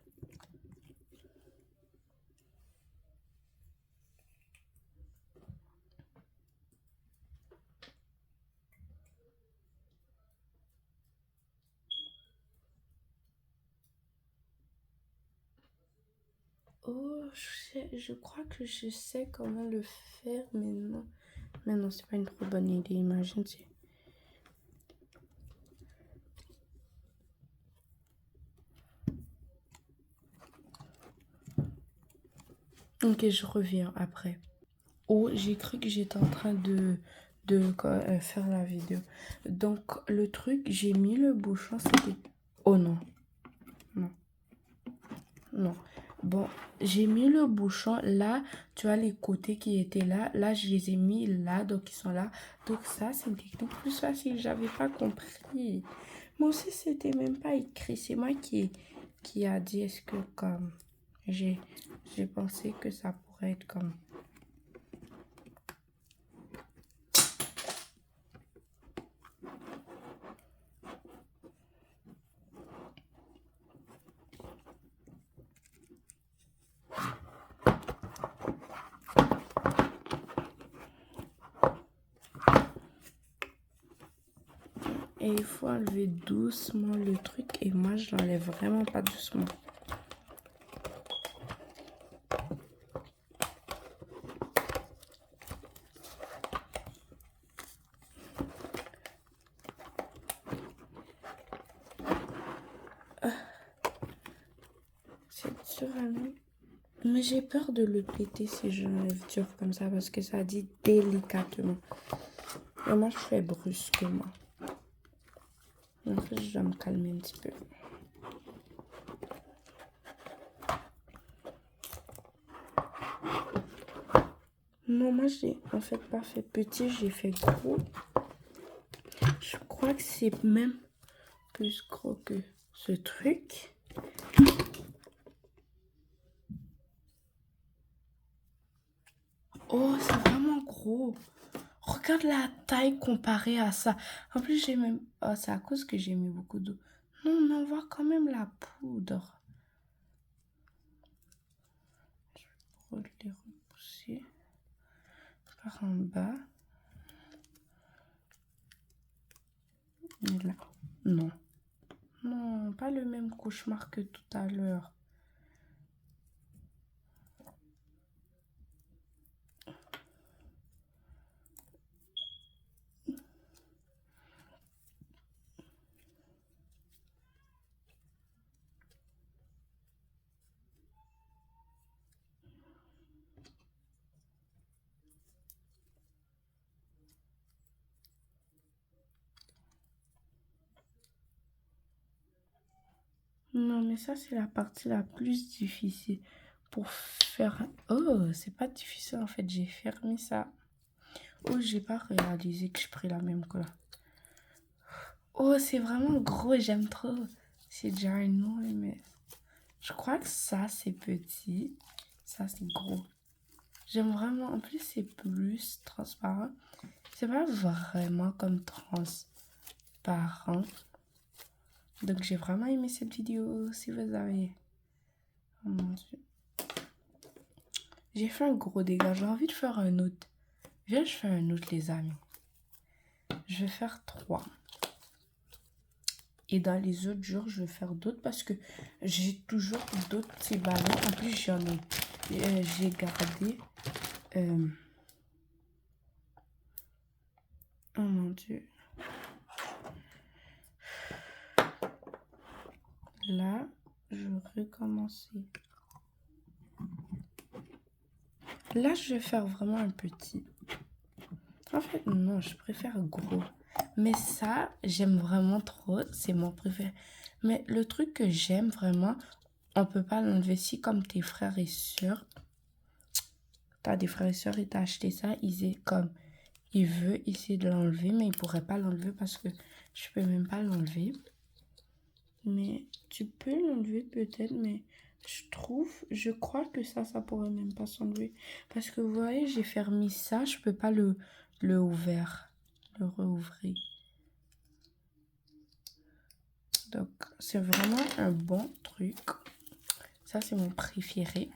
Oh, je crois que je sais comment le faire, mais non. Mais non, c'est pas une trop bonne idée, imagine. Ok, je reviens après. Oh, j'ai cru que j'étais en train de faire la vidéo. Donc, le truc, j'ai mis le bouchon, c'était... Oh non, non, non. Bon, j'ai mis le bouchon là. Tu vois les côtés qui étaient là. Là, je les ai mis là, donc ils sont là. Donc ça, c'est une technique plus facile. J'avais pas compris. Moi aussi, c'était même pas écrit. C'est moi qui a dit, est-ce que comme... J'ai pensé que ça pourrait être comme... Et il faut enlever doucement le truc. Et moi, je l'enlève vraiment pas doucement. C'est dur à mettre. Mais j'ai peur de le péter si je l'enlève dur comme ça. Parce que ça dit délicatement. Et moi, je fais brusquement. En fait, je dois me calmer un petit peu. Non, moi, j'ai en fait pas fait petit, j'ai fait gros. Je crois que c'est même plus gros que ce truc. Oh, c'est vraiment gros. Regarde la taille comparée à ça. En plus, j'ai même... Oh, c'est à cause que j'ai mis beaucoup d'eau. Non, mais on voit quand même la poudre. Je vais les repousser par en bas. Et là. Non. Non, pas le même cauchemar que tout à l'heure. Non, mais ça, c'est la partie la plus difficile. Pour faire... Oh, c'est pas difficile en fait. J'ai fermé ça. Oh, j'ai pas réalisé que je pris la même couleur. Oh, c'est vraiment gros. J'aime trop. C'est déjà énorme, mais... Je crois que ça, c'est petit. Ça, c'est gros. J'aime vraiment... En plus, c'est plus transparent. C'est pas vraiment comme transparent. Donc, j'ai vraiment aimé cette vidéo. Si vous avez... Oh mon Dieu. J'ai fait un gros dégât. J'ai envie de faire un autre. Viens, je fais un autre, les amis. Je vais faire 3. Et dans les autres jours, je vais faire d'autres parce que j'ai toujours d'autres petits ballons. En plus, j'ai gardé... oh mon Dieu. Là, je vais recommencer. Là, je vais faire vraiment un petit. En fait, non, je préfère gros. Mais ça, j'aime vraiment trop. C'est mon préféré. Mais le truc que j'aime vraiment, on peut pas l'enlever. Si comme tes frères et sœurs, t'as des frères et sœurs et t'as acheté ça, il veut essayer de l'enlever, mais il pourrait pas l'enlever parce que je peux même pas l'enlever. Mais tu peux l'enlever peut-être, mais je crois que ça pourrait même pas s'enlever. Parce que vous voyez, j'ai fermé ça, je peux pas le rouvrir. Donc, c'est vraiment un bon truc. Ça, c'est mon préféré.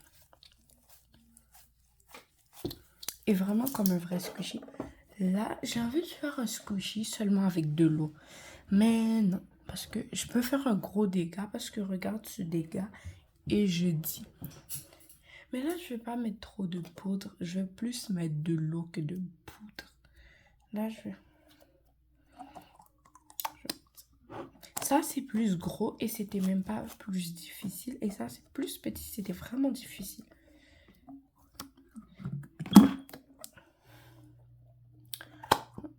Et vraiment comme un vrai squishy. Là, j'ai envie de faire un squishy seulement avec de l'eau. Mais non, parce que je peux faire un gros dégât. Parce que regarde ce dégât. Et je dis. Mais là, je vais pas mettre trop de poudre. Je vais plus mettre de l'eau que de poudre. Là, je vais... Ça, c'est plus gros et c'était même pas plus difficile. Et ça, c'est plus petit. C'était vraiment difficile.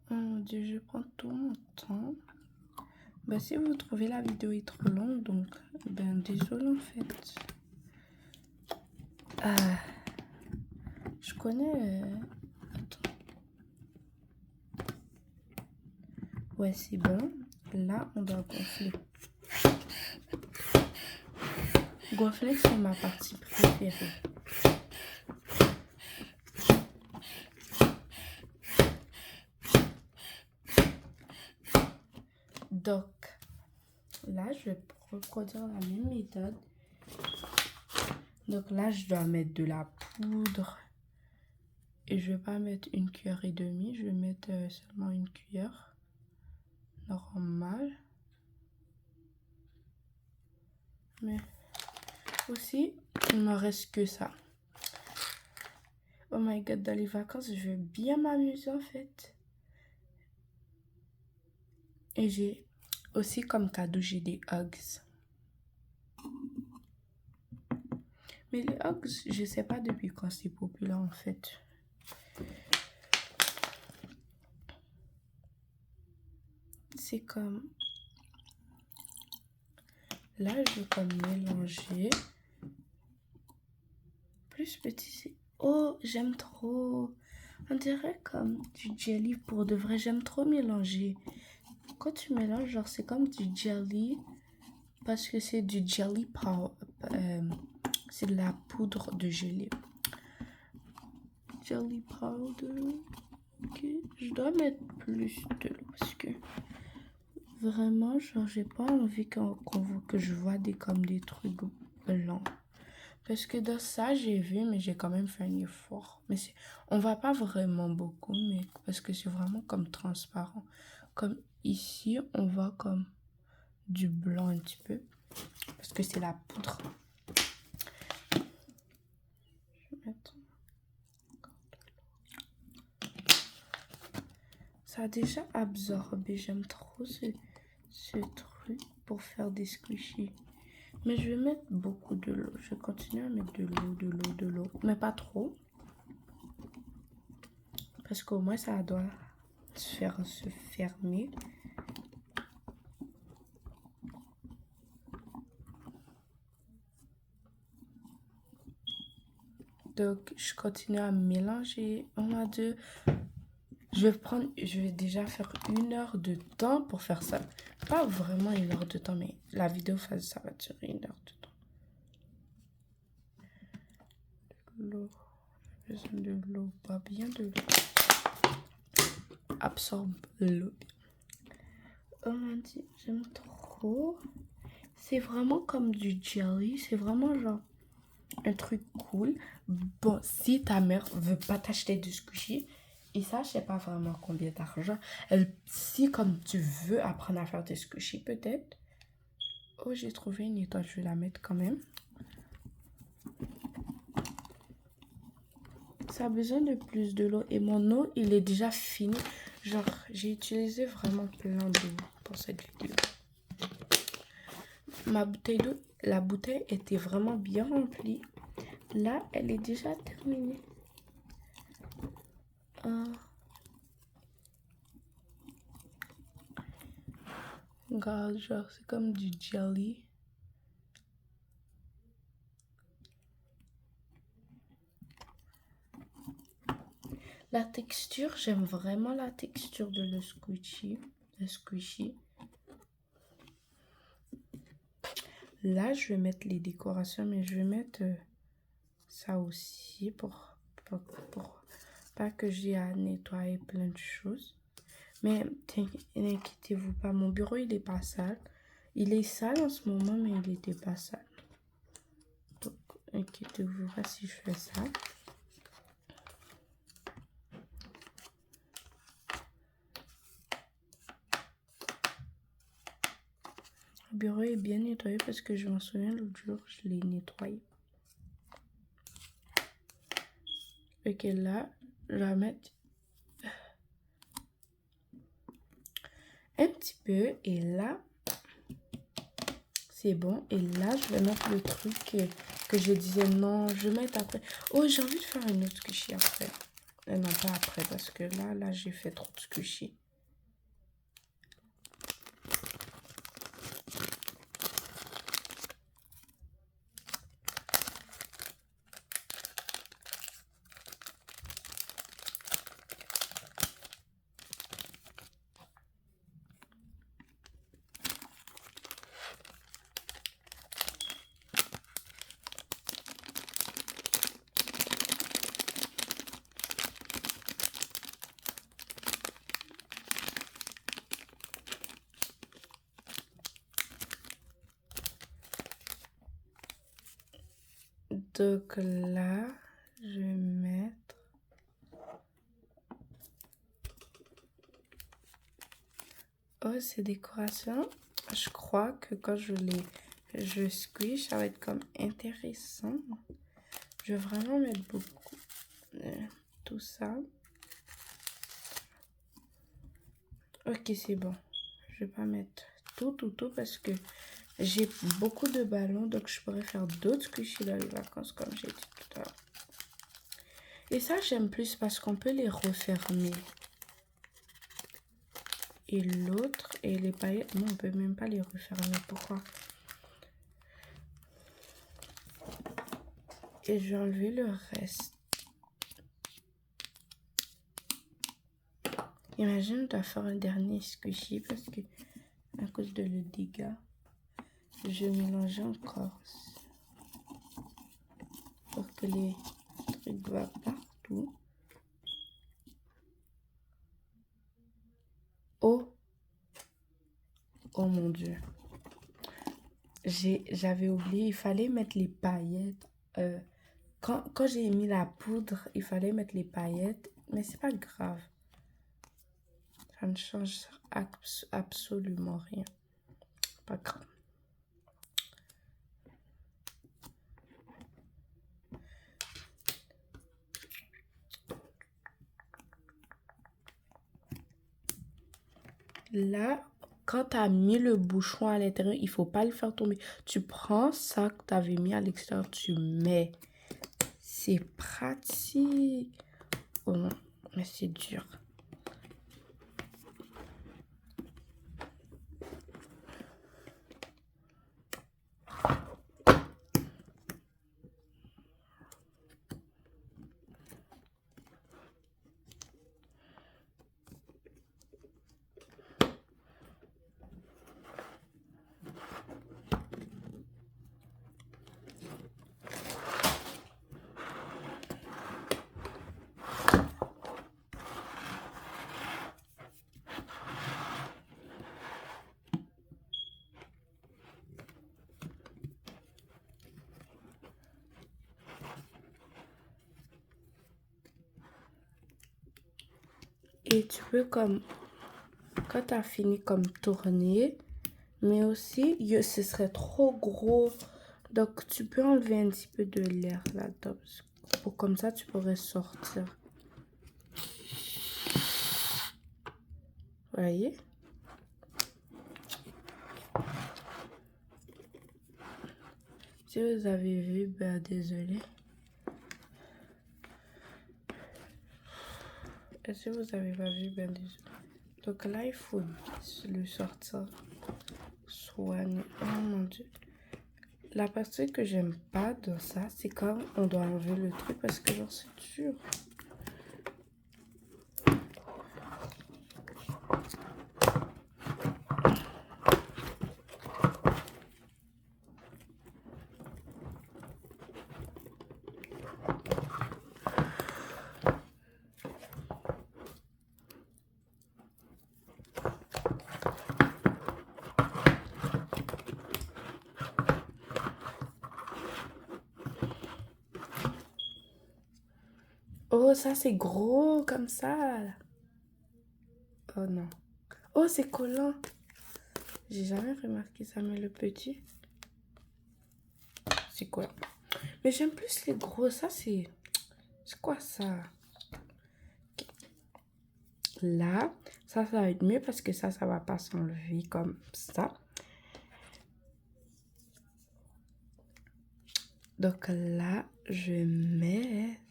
Oh mon Dieu, je prends tout mon temps. Ben, si vous trouvez la vidéo est trop longue, donc, ben, désolé en fait. Je connais... Attends. Ouais, c'est bon. Là, on doit gonfler. Gonfler, c'est ma partie préférée. Donc, là, je vais reproduire la même méthode. Donc là, je dois mettre de la poudre. Et je vais pas mettre une cuillère et demie. Je vais mettre seulement une cuillère. Normal. Mais aussi, il ne me reste que ça. Oh my god, dans les vacances, je vais bien m'amuser en fait. Et j'ai aussi comme cadeau, j'ai des Hugs. Mais les Hugs, je sais pas depuis quand c'est populaire en fait. C'est comme... Là, je vais comme mélanger. Plus petit, c'est... Oh, j'aime trop. On dirait comme du jelly pour de vrai. J'aime trop mélanger. Quand tu mélanges, genre, c'est comme du jelly. Parce que c'est du jelly powder. C'est de la poudre de gelée. Jelly powder. Ok. Je dois mettre plus de l'eau parce que vraiment, genre, j'ai pas envie que je vois comme des trucs blancs. Parce que dans ça, j'ai vu, mais j'ai quand même fait un effort. Mais on va pas vraiment beaucoup, mais parce que c'est vraiment comme transparent. Comme ici, on voit comme du blanc un petit peu. Parce que c'est la poudre. Je vais mettre... Ça a déjà absorbé. J'aime trop ce truc pour faire des squishies. Mais je vais mettre beaucoup de l'eau. Je vais continuer à mettre de l'eau. Mais pas trop. Parce qu'au moins, ça doit se fermer. Donc, je continue à mélanger. On a deux. Je vais déjà faire 1 heure de temps pour faire ça. Pas vraiment 1 heure de temps, mais la vidéo, ça va durer 1 heure de temps. L'eau. J'ai besoin de l'eau, pas bien de l'eau. Absorbe l'eau. Oh mon Dieu, j'aime trop. C'est vraiment comme du jelly. C'est vraiment genre un truc cool. Bon, si ta mère veut pas t'acheter du squishy, et ça, je sais pas vraiment combien d'argent. Si comme tu veux apprendre à faire des squishy, peut-être, Oh, j'ai trouvé une étoile, je vais la mettre quand même. Ça a besoin de plus de l'eau et mon eau, il est déjà fini. Genre, j'ai utilisé vraiment plein d'eau pour cette vidéo. Ma bouteille d'eau, la bouteille était vraiment bien remplie. Là, elle est déjà terminée. Regarde, genre, c'est comme du jelly. La texture, j'aime vraiment la texture de le squishy. Là, je vais mettre les décorations, mais je vais mettre ça aussi pour pas que j'ai à nettoyer plein de choses. Mais n'inquiétez-vous pas, mon bureau, il est pas sale. Il est sale en ce moment, mais il n'était pas sale. Donc, inquiétez-vous pas si je fais ça. Le bureau est bien nettoyé parce que je m'en souviens l'autre jour, je l'ai nettoyé. Ok, là, je vais mettre un petit peu. Et là, c'est bon. Et là, je vais mettre le truc que je disais non, je vais mettre après. Oh, j'ai envie de faire une autre squishy après. Non, pas après parce que là, j'ai fait trop de squishy. Donc là, je vais mettre... Oh, ces décorations, je crois que quand je squish, ça va être comme intéressant. Je vais vraiment mettre beaucoup tout ça. Ok, c'est bon. Je vais pas mettre tout parce que j'ai beaucoup de ballons, donc je pourrais faire d'autres squishies dans les vacances, comme j'ai dit tout à l'heure. Et ça, j'aime plus parce qu'on peut les refermer. Et l'autre, et les paillettes, non, on peut même pas les refermer. Pourquoi? Et je vais enlever le reste. Imagine, je dois faire un dernier squishy parce que, à cause de le dégât, je mélange encore pour que les trucs voient partout. Oh! Oh mon Dieu. J'avais oublié, il fallait mettre les paillettes. Quand j'ai mis la poudre, il fallait mettre les paillettes. Mais c'est pas grave. Ça ne change absolument rien. Pas grave. Là, quand tu as mis le bouchon à l'intérieur, il faut pas le faire tomber. Tu prends ça que tu avais mis à l'extérieur, tu mets. C'est pratique. Oh non, mais c'est dur. Et tu peux comme, quand tu as fini comme tourner, Mais aussi, ce serait trop gros. Donc, tu peux enlever un petit peu de l'air là-dedans. Pour comme ça, tu pourrais sortir. Voyez? Si vous avez vu, ben désolé. Et si vous avez pas vu, ben désolé. Donc là, il faut le sortir. Soigner. Oh mon Dieu. La partie que j'aime pas dans ça, c'est quand on doit enlever le truc parce que genre c'est dur. Oh, ça c'est gros comme ça. Oh non. Oh, c'est collant. J'ai jamais remarqué ça, mais le petit, c'est quoi? Mais j'aime plus les gros. Ça, c'est... C'est quoi ça? Là, ça va être mieux parce que ça va pas s'enlever comme ça. Donc là, je vais mettre...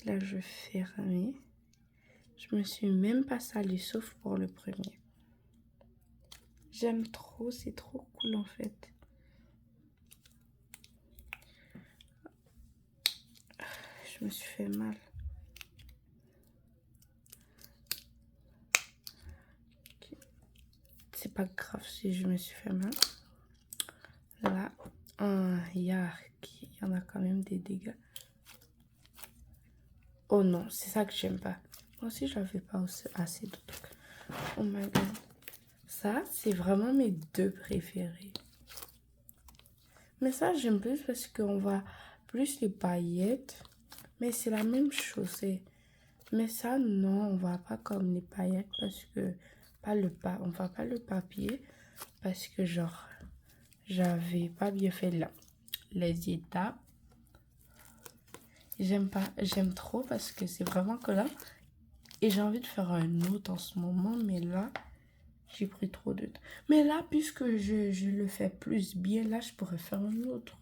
Là, je vais fermer. Je me suis même pas salue, sauf pour le premier. J'aime trop, c'est trop cool en fait. Je me suis fait mal. Okay. C'est pas grave si je me suis fait mal. Là, il y en a quand même des dégâts. Oh non, c'est ça que j'aime pas. Moi aussi, j'avais pas assez de trucs. Oh my god. Ça, c'est vraiment mes deux préférés. Mais ça, j'aime plus parce qu'on voit plus les paillettes. Mais c'est la même chose. Mais ça, non, on voit pas comme les paillettes parce que... on voit pas le papier parce que genre, j'avais pas bien fait là. Les étapes. J'aime trop parce que c'est vraiment collant. Et j'ai envie de faire un autre en ce moment, mais là, j'ai pris trop de temps. Mais là, puisque je le fais plus bien, là, je pourrais faire un autre.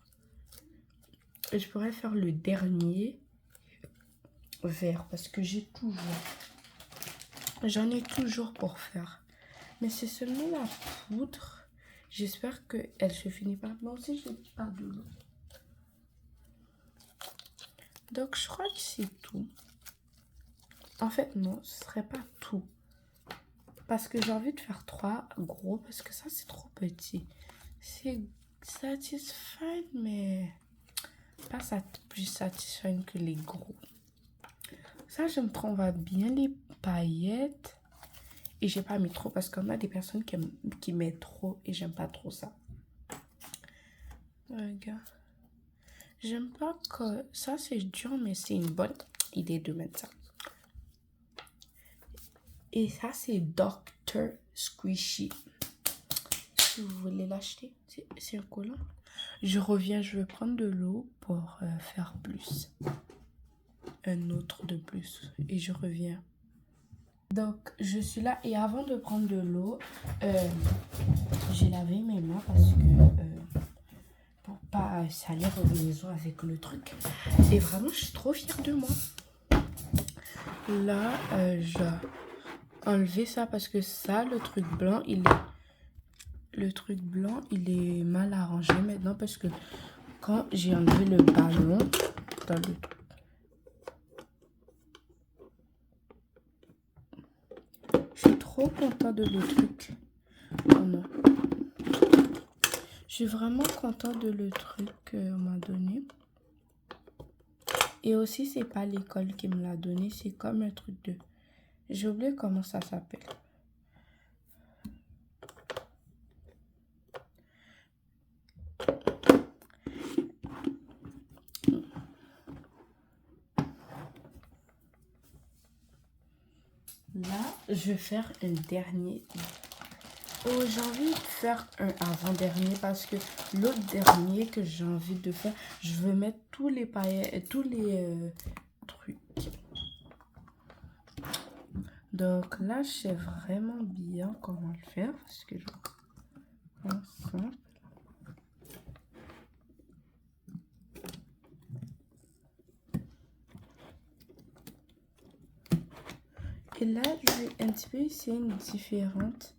Et je pourrais faire le dernier vert parce que j'en ai toujours pour faire. Mais c'est seulement la poudre. J'espère qu'elle se finit pas. Moi aussi, je n'ai pas de l'eau. Donc, je crois que c'est tout. En fait, non, ce serait pas tout. Parce que j'ai envie de faire 3 gros. Parce que ça, c'est trop petit. C'est satisfait, mais pas plus satisfait que les gros. Ça, j'aime trop. On va bien les paillettes. Et j'ai pas mis trop parce qu'on a des personnes qui mettent trop. Et j'aime pas trop ça. Regarde. J'aime pas que... Ça, c'est dur, mais c'est une bonne idée de mettre ça. Et ça, c'est Dr. Squishy. Si vous voulez l'acheter, c'est un collant. Je reviens, je vais prendre de l'eau pour faire plus. Un autre de plus. Et je reviens. Donc, je suis là. Et avant de prendre de l'eau, j'ai lavé mes mains parce que... pour pas salir la maison avec le truc. Et vraiment, je suis trop fière de moi. Là, je dois enlever ça parce que ça, le truc blanc, il est mal arrangé maintenant parce que quand j'ai enlevé le ballon dans le... Je suis trop contente de le truc. Oh non. Je suis vraiment contente de le truc qu'on m'a donné. Et aussi, c'est pas l'école qui me l'a donné. C'est comme un truc de... J'ai oublié comment ça s'appelle. Là, je vais faire un dernier. Oh, j'ai envie de faire un avant-dernier parce que l'autre dernier que j'ai envie de faire, je veux mettre tous les paillettes, tous les trucs. Donc là, je sais vraiment bien comment le faire parce que je prends ça. Et là, je vais un petit peu essayer une différente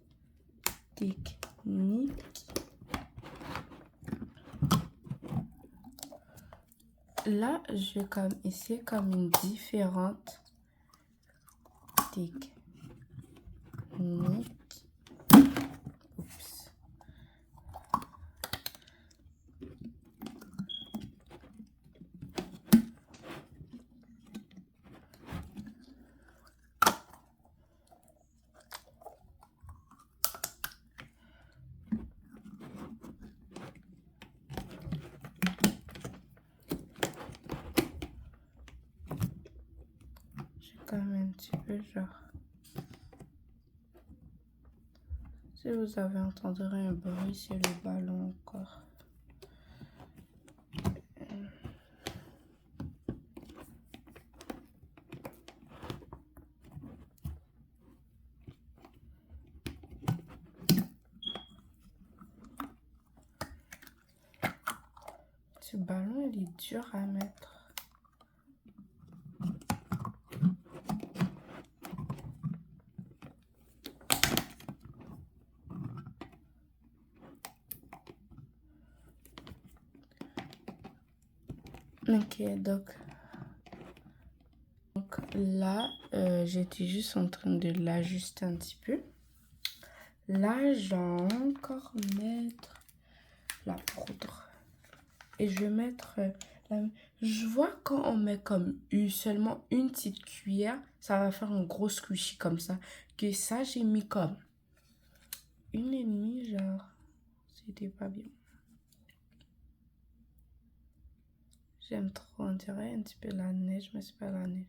technique. Là, je vais comme essayer comme une différente technique. Oups. J'ai quand même un petit peu genre. Si vous avez entendu un bruit, c'est le ballon encore. Ce ballon, il est dur à mettre. Ok, donc là, j'étais juste en train de l'ajuster un petit peu. Là, je vais encore mettre la poudre. Et je vais mettre je vois quand on met comme seulement une petite cuillère, ça va faire un gros squishy comme ça. Que ça, j'ai mis comme 1,5, genre, c'était pas bien. J'aime trop, on dirait un petit peu la neige, mais c'est pas la neige.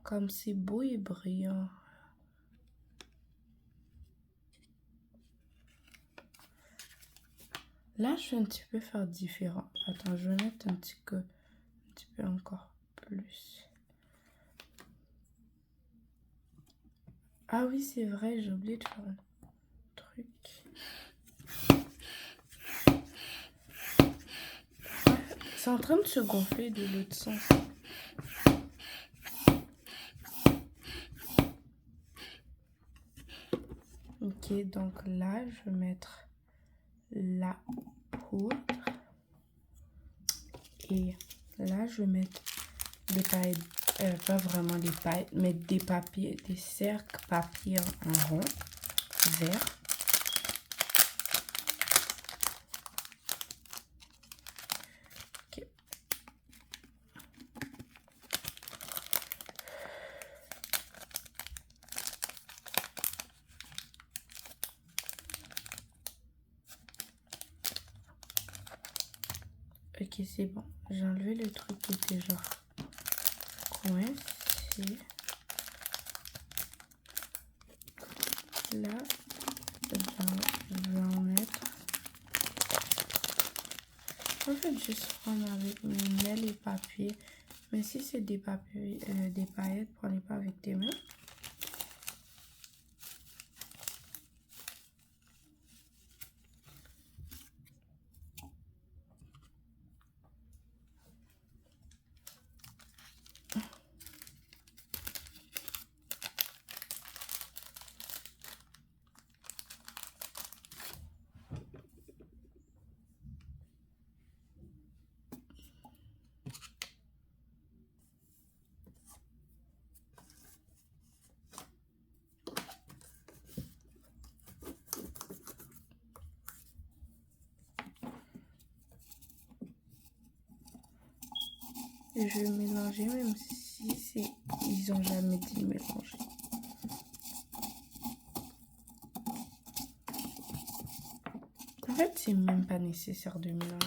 Comme c'est beau et brillant. Là, je vais un petit peu faire différent. Attends, je vais mettre un petit peu encore plus. Ah oui, c'est vrai, j'ai oublié de faire un truc. C'est en train de se gonfler de l'autre sens. Ok, donc là, je vais mettre la poudre. Et là, je vais mettre des paillettes, pas vraiment des paillettes, mais des papiers, des cercles papier en rond, vert. Ok. Ok, c'est bon. J'ai enlevé le truc qui était genre coincé. Là, je vais en mettre. En fait, juste prendre avec mes mains les papiers. Mais si c'est des papiers, des paillettes, prenez pas avec tes mains. Et je vais mélanger même si ils ont jamais dit mélanger. En fait, c'est même pas nécessaire de mélanger.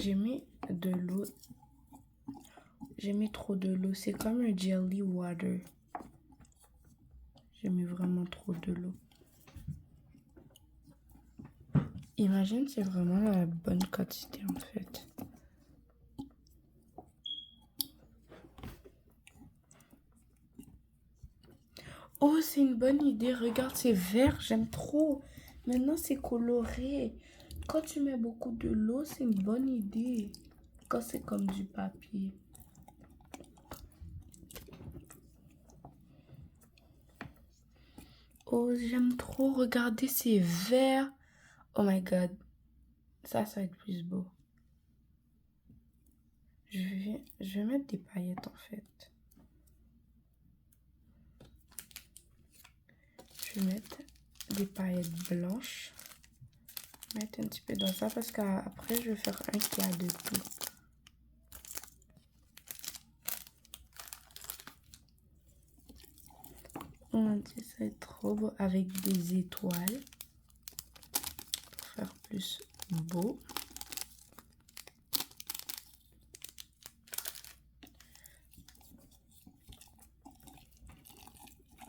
J'ai mis de l'eau. J'ai mis trop de l'eau. C'est comme un jelly water. J'ai mis vraiment trop de l'eau. Imagine, c'est vraiment la bonne quantité en fait. Oh, c'est une bonne idée. Regarde, c'est vert. J'aime trop. Maintenant, c'est coloré. Quand tu mets beaucoup de l'eau, c'est une bonne idée. Quand c'est comme du papier. Oh, j'aime trop. Regardez, c'est vert. Oh my god. Ça va être plus beau. Je vais mettre des paillettes en fait. Je vais mettre des paillettes blanches. Mettre un petit peu dans ça parce qu'après je vais faire un qui a de tout. On dit ça va être trop beau avec des étoiles pour faire plus beau.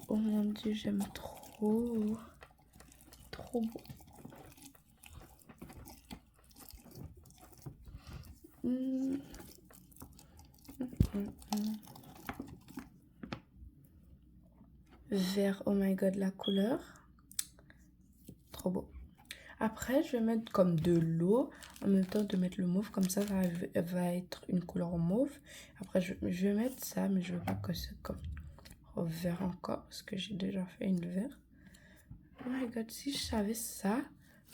Oh mon dieu, j'aime trop. Trop beau. Vert, oh my god, la couleur. Trop beau. Après, je vais mettre comme de l'eau en même temps de mettre le mauve. Comme ça va être une couleur mauve. Après, je vais mettre ça, mais je veux pas que c'est comme vert encore parce que j'ai déjà fait une vert. Oh my god, si je savais ça,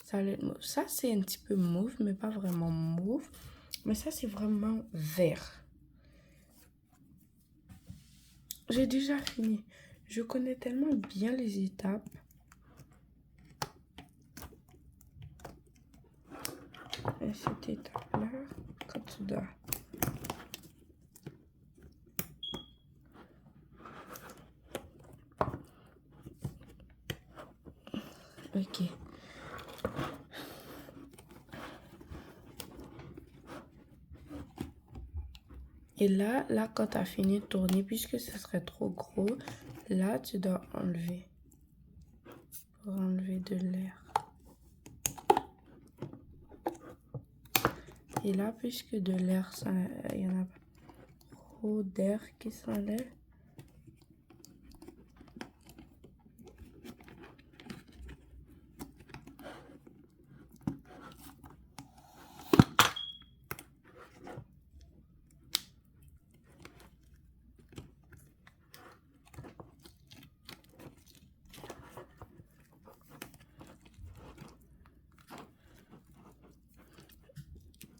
ça allait être mauve. Ça, c'est un petit peu mauve, mais pas vraiment mauve. Mais ça, c'est vraiment vert. J'ai déjà fini. Je connais tellement bien les étapes. Et cette étape-là, quand tu dois... Ok. Et là, quand tu as fini de tourner, puisque ce serait trop gros, là, tu dois enlever. Pour enlever de l'air. Et là, puisque de l'air, il y en a trop d'air qui s'enlève.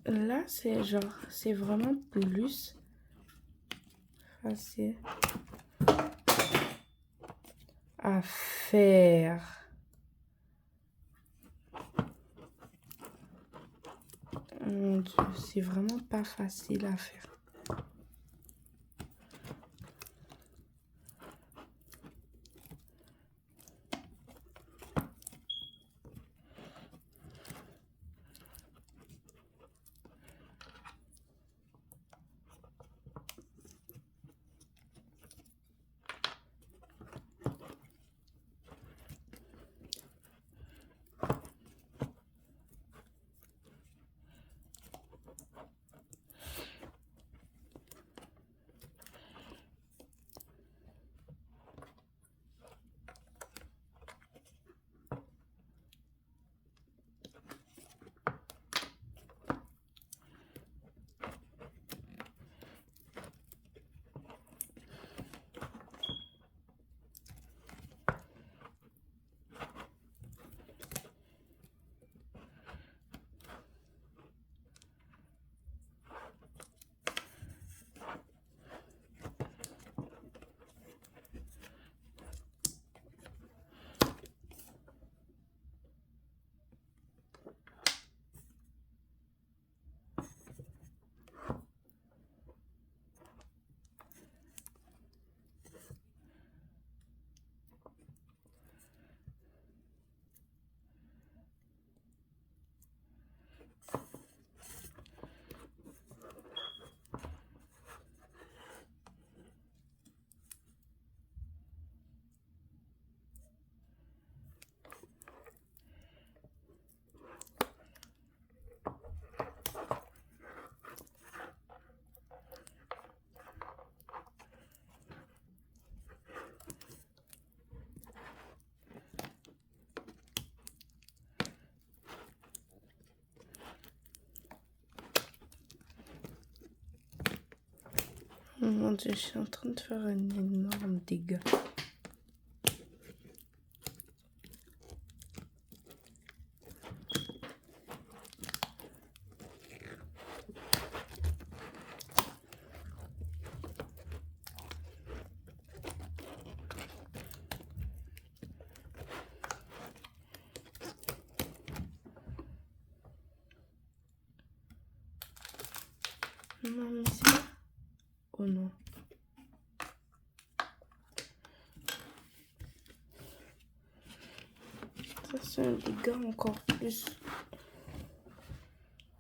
Là, c'est genre, c'est vraiment plus facile à faire. Mon Dieu, c'est vraiment pas facile à faire. Mon Dieu, je suis en train de faire un énorme dégât. Non, mais c'est pas... Oh non. Ça, c'est un dégât encore plus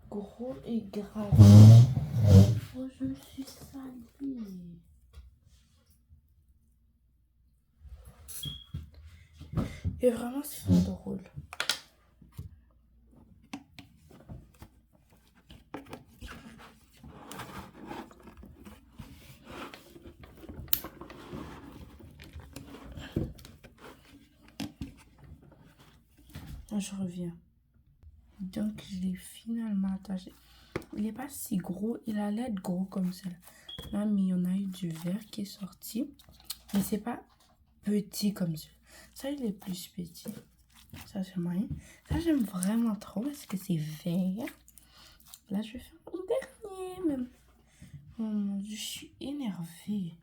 gros et grave. Oh, je me suis salie. Et vraiment, c'est pas drôle. Je reviens. Donc, je l'ai finalement attaché. Il n'est pas si gros. Il a l'air gros comme ça. Là, mais il y en a eu du vert qui est sorti. Mais c'est pas petit comme ça. Ça, il est plus petit. Ça, c'est moyen. Ça, j'aime vraiment trop parce que c'est vert. Là, je vais faire un dernier même. Oh mon Dieu, je suis énervée.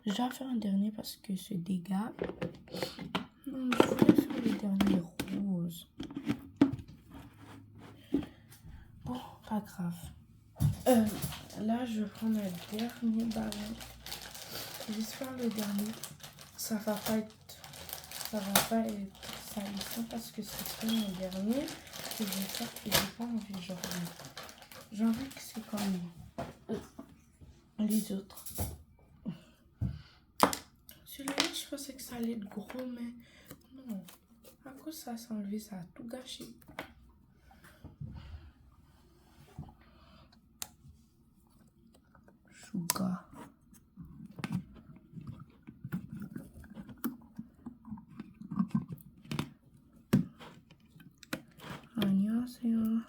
Je dois faire un dernier parce que ce dégât... Non, je voulais faire le dernier rose. Bon, pas grave. Là, je prends le dernier ballon. J'espère le dernier. Ça va pas être salissant parce que c'est pas mon dernier. Et je vais faire que j'ai pas envie, genre. J'ai envie que c'est comme les autres. Celui-là, je pensais que ça allait être gros, mais non. À cause ça s'est enlevé, ça a tout gâché. Sugar. 안녕하세요.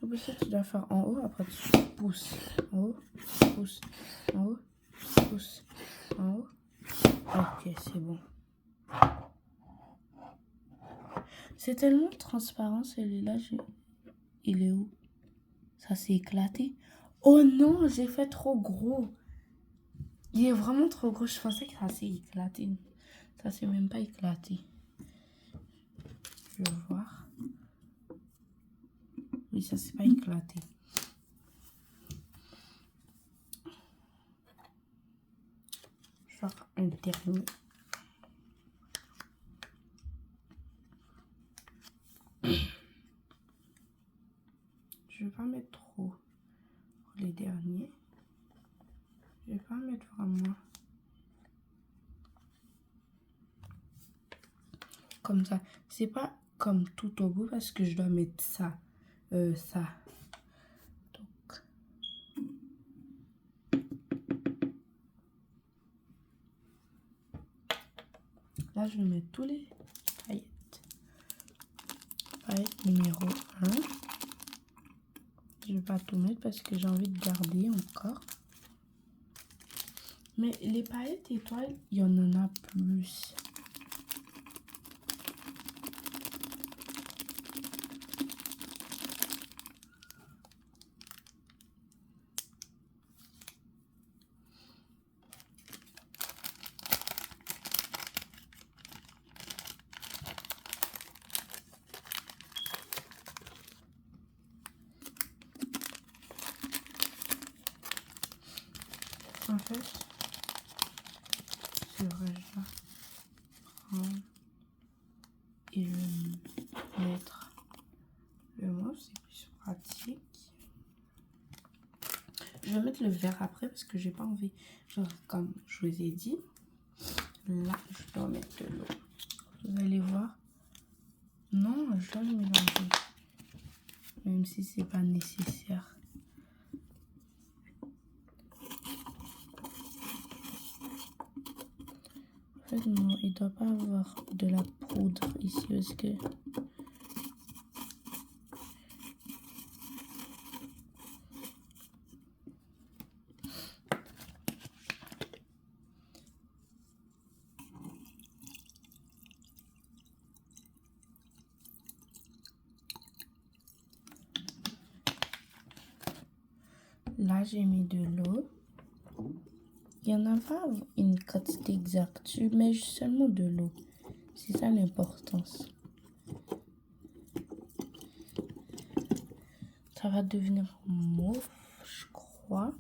Pour ça, tu dois faire en haut, après tu pousses. En haut, pousse. En haut, pousse. En haut. Ok, c'est bon. C'est tellement transparent celui-là. Il est où? Ça s'est éclaté. Oh non, j'ai fait trop gros. Il est vraiment trop gros. Je pensais que ça s'est éclaté. Ça s'est même pas éclaté. Je vais voir. Oui, ça s'est pas éclaté. Je vais faire un dernier. Je vais pas mettre trop pour les derniers. Je vais pas mettre vraiment comme ça. C'est pas comme tout au bout parce que je dois mettre ça. Ça. Donc. Là, je vais mettre tous les paillettes. Paillette numéro 1. Je vais pas tout mettre parce que j'ai envie de garder encore. Mais les paillettes étoiles, il y en a plus. En fait, je vais prendre et le mettre le mauve, c'est plus pratique. Je vais mettre le verre après parce que j'ai pas envie. Genre, comme je vous ai dit, là, je dois mettre de l'eau. Vous allez voir. Non, je dois le mélanger. Même si c'est pas nécessaire. En fait, non, il doit pas avoir de la poudre ici parce que... Là, j'ai mis de l'eau. Il n'y en a pas une quantité exacte. Tu mets seulement de l'eau. C'est ça l'importance. Ça va devenir mauve, je crois.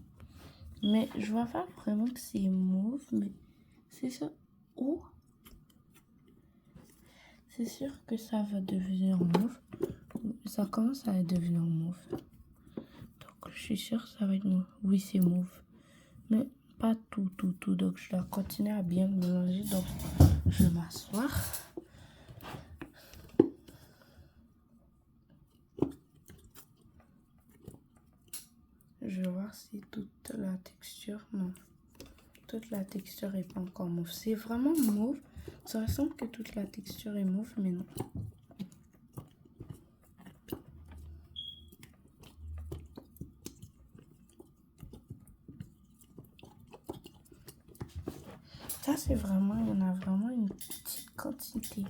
Mais je vois pas vraiment que c'est mauve. Mais c'est ça. Oh! C'est sûr que ça va devenir mauve. Ça commence à devenir mauve. Donc, je suis sûre que ça va être mauve. Oui, c'est mauve. Mais pas tout. Donc, je dois continuer à bien mélanger. Donc, je vais m'asseoir. Je vais voir si toute la texture... Non. Toute la texture n'est pas encore mauve. C'est vraiment mauve. Ça ressemble que toute la texture est mauve, mais non. Ça, c'est vraiment... Il y en a vraiment une petite quantité.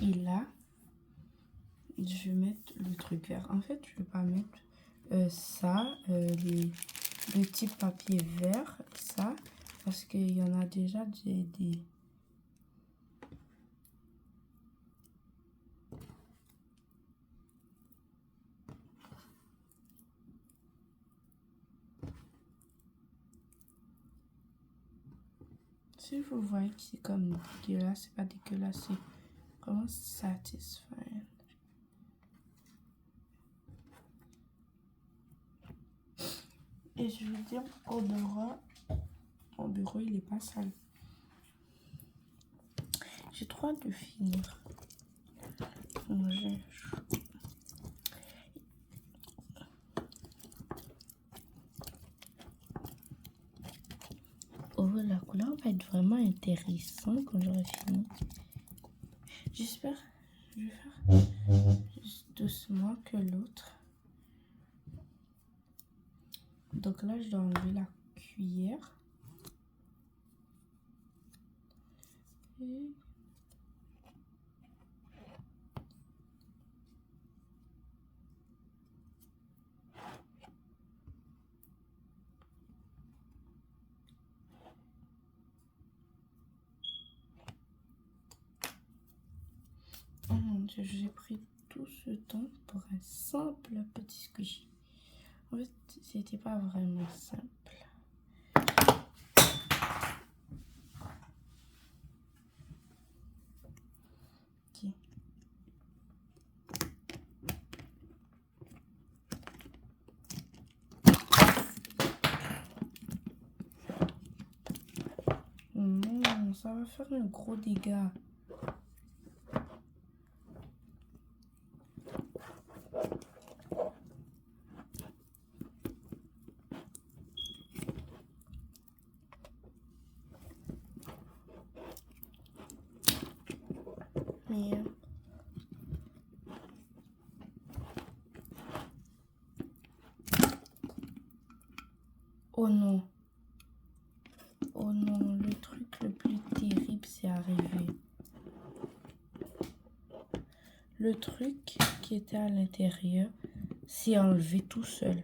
Et là, je vais mettre le truc vert. En fait, je vais pas mettre le petit papier vert, ça, parce qu'il y en a déjà des... Si vous voyez que c'est comme dégueulasse, c'est pas dégueulasse, c'est vraiment satisfying. Et je veux dire, mon bureau, il est pas sale. J'ai trop hâte de finir. Oh, la couleur va être vraiment intéressante quand j'aurai fini. J'espère, je vais faire juste doucement que l'autre. Donc là, je dois enlever la cuillère. Et... oh mon Dieu, j'ai pris tout ce temps pour un simple petit squishy. En fait, c'était pas vraiment simple. Ok. Non, ça va faire un gros dégât. Mais... oh non. Oh non, le truc le plus terrible, c'est arrivé. Le truc qui était à l'intérieur s'est enlevé tout seul.